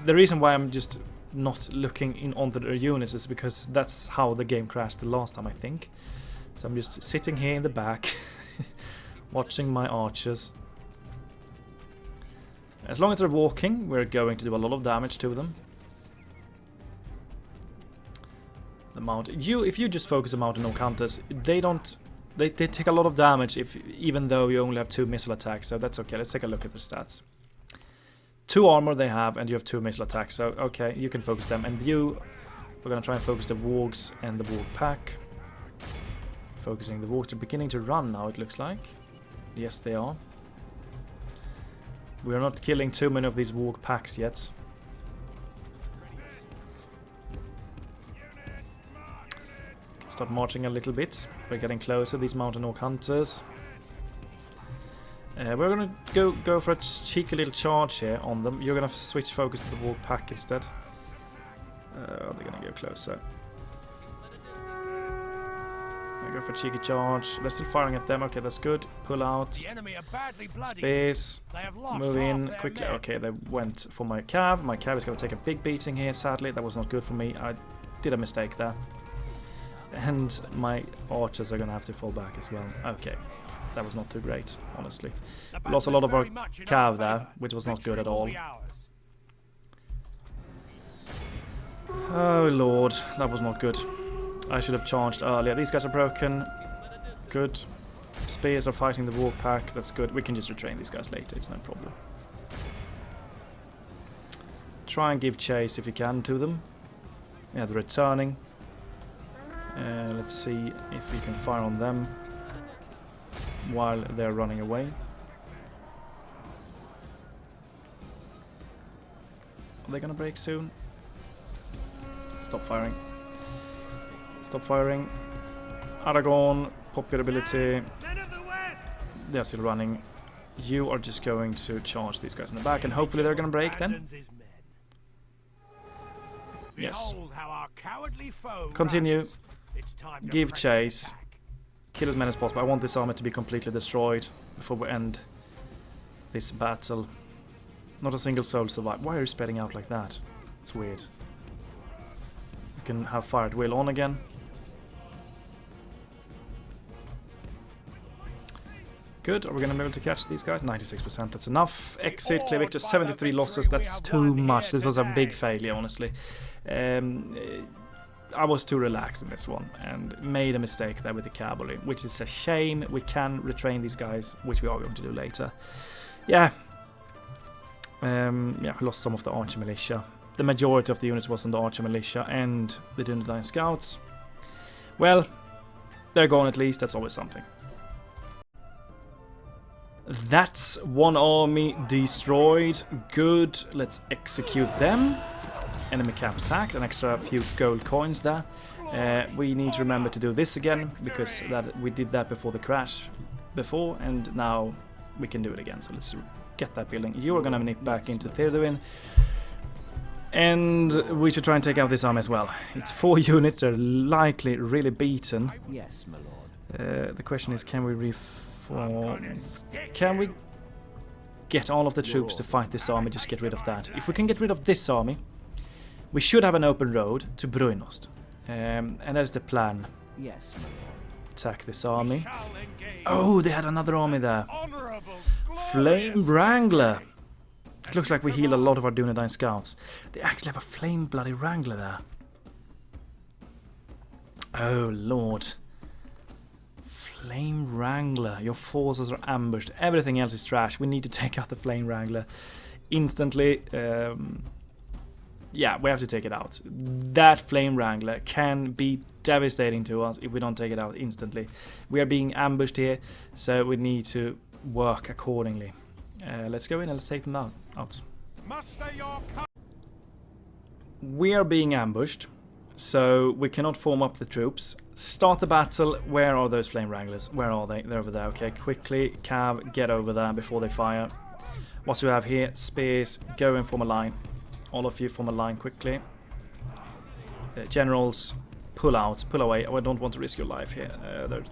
The reason why I'm just not looking in onto their units is because that's how the game crashed the last time, I think. So I'm just sitting here in the back, Watching my archers. As long as they're walking, we're going to do a lot of damage to them. The if you just focus on Mountain Oak Hunters, they take a lot of damage even though you only have 2 missile attacks, so that's okay. Let's take a look at the stats. 2 armor they have, and you have 2 missile attacks, so okay, you can focus them. And we're gonna try and focus the wargs and the warg pack. Focusing the wargs are beginning to run now, it looks like. Yes, they are. We are not killing too many of these warg packs yet. Start marching a little bit. We're getting closer, these Mountain Oak Hunters. We're gonna go for a cheeky little charge here on them. You're gonna switch focus to the warg pack instead. They're gonna go closer. Go for a cheeky charge. They're still firing at them. Okay, that's good. Pull out. Space. Move in quickly. Okay, they went for my cav. My cav is gonna take a big beating here, sadly. That was not good for me. I did a mistake there. And my archers are gonna have to fall back as well. Okay, that was not too great, honestly. We lost a lot of our cav there, which was not good at all. Oh lord, that was not good. I should have charged earlier. These guys are broken. Good. Spears are fighting the warg pack. That's good. We can just retrain these guys later. It's no problem. Try and give chase if you can to them. Yeah, they're returning. Let's see if we can fire on them while they're running away. Are they gonna break soon? Stop firing. Stop firing. Aragorn, pop your ability. They're still running. You are just going to charge these guys in the back, and hopefully they're gonna break then. Yes. Continue. Give chase. Kill as many as possible. I want this army to be completely destroyed before we end this battle. Not a single soul survived. Why are you spreading out like that? It's weird. You can have fire at will on again. Good. Are we going to be able to catch these guys? 96%. That's enough. Exit. Clear victor. 73 losses. That's too much. This was a big failure, honestly. I was too relaxed in this one and made a mistake there with the cavalry, which is a shame. We can retrain these guys, which we are going to do later. Yeah. Yeah, we lost some of the archer militia. The majority of the units was on the archer militia and the Dúnedain scouts. Well, they're gone at least. That's always something. That's one army destroyed. Good. Let's execute them. Enemy camp sacked. An extra few gold coins there. We need to remember to do this again, because we did that before the crash before, and now we can do it again. So let's get that building. You are going to nip back into Arthedain. And we should try and take out this army as well. It's 4 units. They're likely really beaten. Yes, my lord. The question is, can we reform? Can we get all of the troops to fight this army? Just get rid of that. If we can get rid of this army, we should have an open road to Bruinost. And that is the plan. Yes, my lord. Attack this army. Oh, they had another army there. Flame Wrangler. It looks like we healed a lot of our Dúnedain scouts. They actually have a Flame Bloody Wrangler there. Oh, Lord. Flame Wrangler. Your forces are ambushed. Everything else is trash. We need to take out the Flame Wrangler instantly. Yeah, we have to take it out. That Flame Wrangler can be devastating to us if we don't take it out instantly. We are being ambushed here, so we need to work accordingly. Let's go in and let's take them out. We are being ambushed, so we cannot form up the troops. Start the battle. Where are those Flame Wranglers? Where are they? They're over there. Okay, quickly, Cav, get over there before they fire. What do we have here? Spears, go and form a line. All of you form a line quickly. Generals, pull out, pull away. Oh, I don't want to risk your life here. They're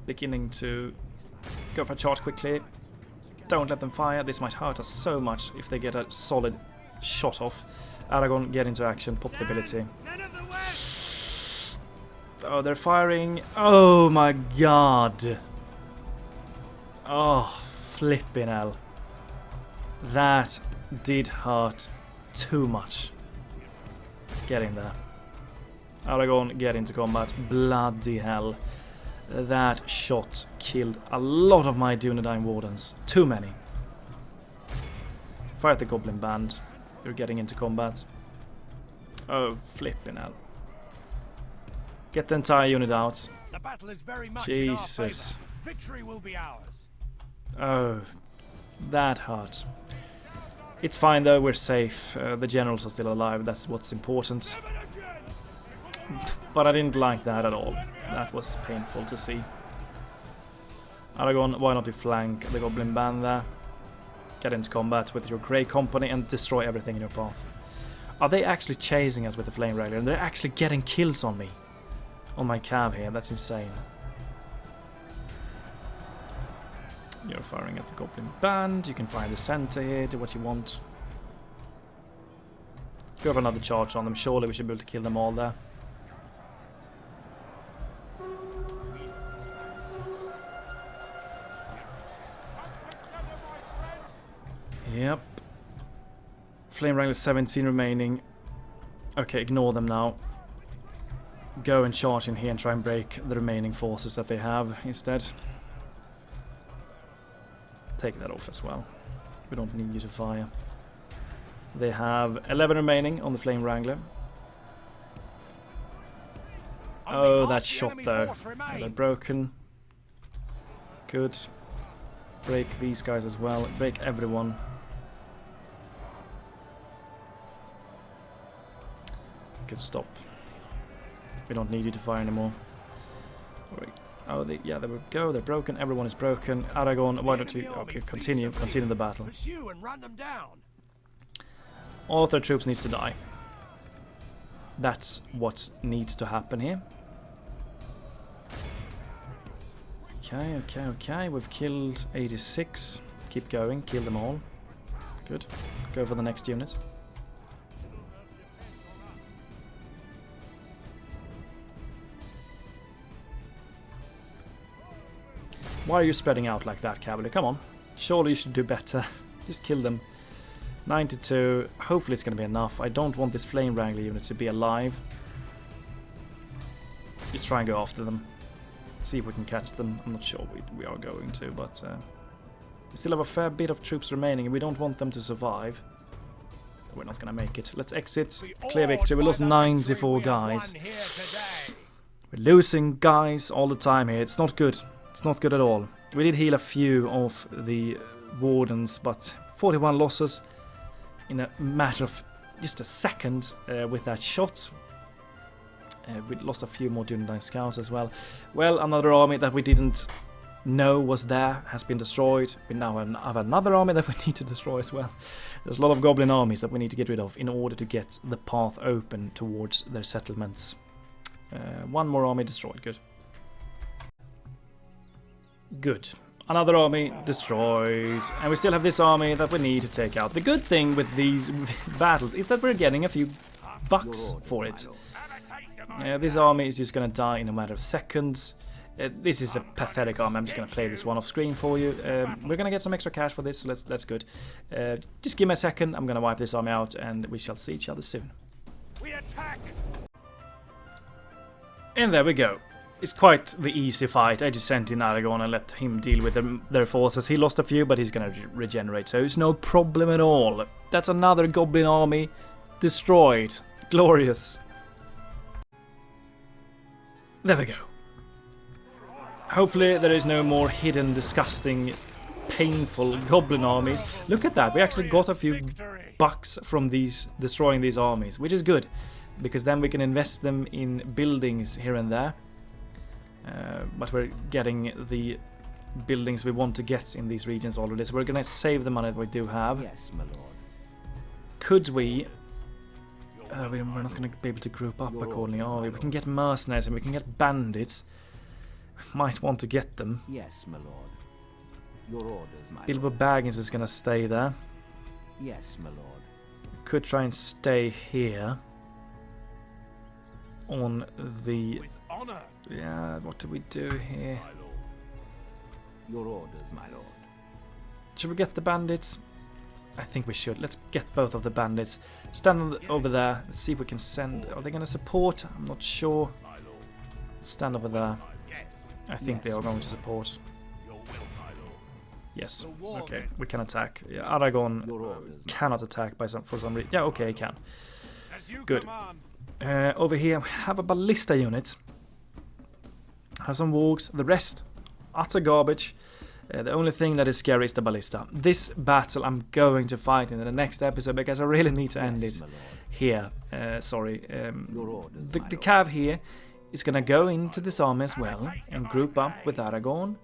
beginning to go for a charge quickly. Don't let them fire. This might hurt us so much if they get a solid shot off. Aragorn, get into action. Pop the ability. Oh, they're firing. Oh my god. Oh, flipping hell. That did hurt too much. Get in there. Aragorn, get into combat. Bloody hell. That shot killed a lot of my Dúnedain wardens. Too many. Fight the goblin band. You're getting into combat. Oh, flipping hell. Get the entire unit out. The battle is very much Jesus. in our favor. Victory will be ours. Oh, that hurt. It's fine though, we're safe. The generals are still alive, that's what's important. But I didn't like that at all. That was painful to see. Aragorn, why not you flank the goblin band there? Get into combat with your grey company and destroy everything in your path. Are they actually chasing us with the flame raider? And they're actually getting kills on me. On my cab here, that's insane. You're firing at the goblin band. You can fire the center here, do what you want. Go for another charge on them. Surely we should be able to kill them all there. Yep. Flame Wrangler 17 remaining. Okay, ignore them now. Go and charge in here and try and break the remaining forces that they have instead. Take that off as well. We don't need you to fire. They have 11 remaining on the Flame Wrangler. Oh, that shot though. Yeah, they're broken. Good. Break these guys as well. Break everyone. Good, stop. We don't need you to fire anymore. Right. Oh, yeah, there we go. They're broken. Everyone is broken. Aragorn, why don't you... Okay, continue the battle. Pursue and run them down. All of their troops needs to die. That's what needs to happen here. Okay. We've killed 86. Keep going. Kill them all. Good. Go for the next unit. Why are you spreading out like that, Cavalier? Come on. Surely you should do better. Just kill them. 92. Hopefully it's going to be enough. I don't want this Flame Wrangler unit to be alive. Just try and go after them. See if we can catch them. I'm not sure we are going to, but we still have a fair bit of troops remaining and we don't want them to survive. We're not going to make it. Let's exit. Clear victory. We lost 94 guys. We're losing guys all the time here. It's not good. It's not good at all. We did heal a few of the wardens, but 41 losses in a matter of just a second with that shot. We lost a few more Dúnedain scouts as well. Well, another army that we didn't know was there has been destroyed. We now have another army that we need to destroy as well. There's a lot of goblin armies that we need to get rid of in order to get the path open towards their settlements. One more army destroyed. Good. Good. Another army destroyed. And we still have this army that we need to take out. The good thing with these battles is that we're getting a few bucks for it. This army is just going to die in a matter of seconds. This is a pathetic army. I'm just going to play this one off screen for you. We're going to get some extra cash for this, so that's good. Just give me a second. I'm going to wipe this army out and we shall see each other soon. We attack. And there we go. It's quite the easy fight. I just sent in Aragorn and let him deal with their forces. He lost a few, but he's going to regenerate, so it's no problem at all. That's another goblin army destroyed. Glorious. There we go. Hopefully there is no more hidden, disgusting, painful goblin armies. Look at that. We actually got a few bucks from destroying these armies, which is good, because then we can invest them in buildings here and there. But we're getting the buildings we want to get in these regions already, so we're going to save the money that we do have. Yes, my lord. Could we... we're not going to be able to group up accordingly, are we? We can get mercenaries and we can get bandits. Might want to get them. Yes, my lord. Your orders, my Bilbo lord. Baggins is going to stay there. Yes, my lord. Could try and stay here. On the... With honor. Yeah, what do we do here? Your orders, my lord. Should we get the bandits? I think we should. Let's get both of the bandits. Stand over there. Let's see if we can send... Are they going to support? I'm not sure. Stand over there. I think they are going to support. Yes. Okay, we can attack. Yeah, Aragorn cannot attack for some reason. Yeah, okay, he can. Good. Over here, we have a ballista unit. Have some wargs. The rest, utter garbage. The only thing that is scary is the ballista. This battle I'm going to fight in the next episode because I really need to end it here. Sorry. The cav here is going to go into this army as well and group up with Aragorn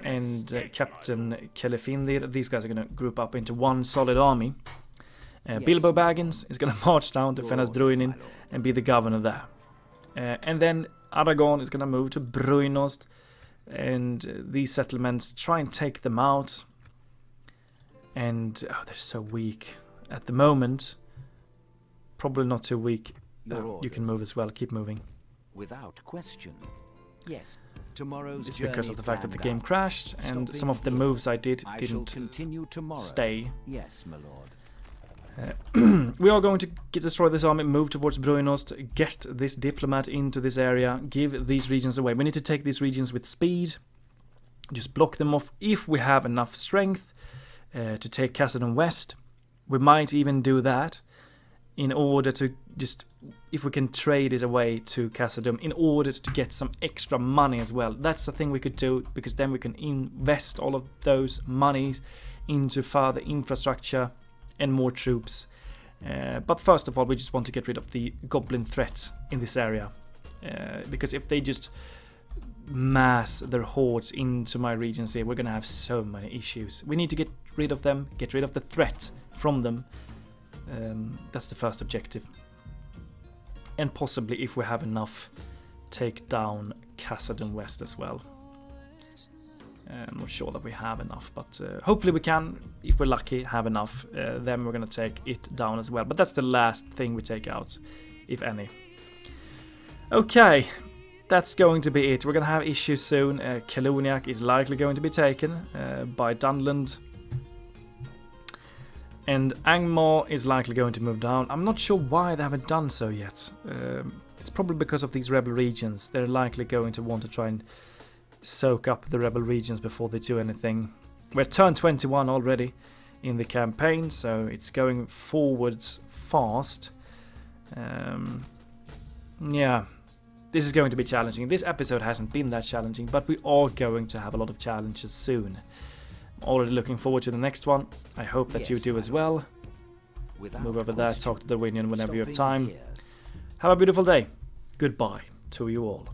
and Captain Celefindir. These guys are going to group up into one solid army. Bilbo Baggins is going to march down to Fennes Druinin and be the governor there. And then Aragorn is going to move to Bruinost. And these settlements, try and take them out. And they're so weak at the moment. Probably not too weak. You can move as well. Keep moving. Without question. Yes. Tomorrow's it's because of the fact that the game crashed, and some of the moves I did didn't stay. Yes, my lord. We are going to destroy this army, move towards Bruinost, get this diplomat into this area, give these regions away. We need to take these regions with speed, just block them off if we have enough strength to take Cassidy West. We might even do that in order to just, if we can trade it away to Cassidy, in order to get some extra money as well. That's the thing we could do, because then we can invest all of those monies into further infrastructure and more troops. But first of all, we just want to get rid of the goblin threat in this area. Because if they just mass their hordes into my regions here, we're going to have so many issues. We need to get rid of them, get rid of the threat from them. That's the first objective. And possibly, if we have enough, take down Cassidy West as well. I'm not sure that we have enough, but hopefully we can, if we're lucky, have enough. Then we're going to take it down as well. But that's the last thing we take out, if any. Okay, that's going to be it. We're going to have issues soon. Keluniak is likely going to be taken by Dunland. And Angmar is likely going to move down. I'm not sure why they haven't done so yet. It's probably because of these rebel regions. They're likely going to want to try and soak up the rebel regions before they do anything. We're turn 21 already in the campaign, so it's going forwards fast. Yeah, this is going to be challenging. This episode hasn't been that challenging, but we are going to have a lot of challenges soon. I'm already looking forward to the next one. I hope that you do as well. Move over there, talk to the Winion whenever you have time. Have a beautiful day. Goodbye to you all.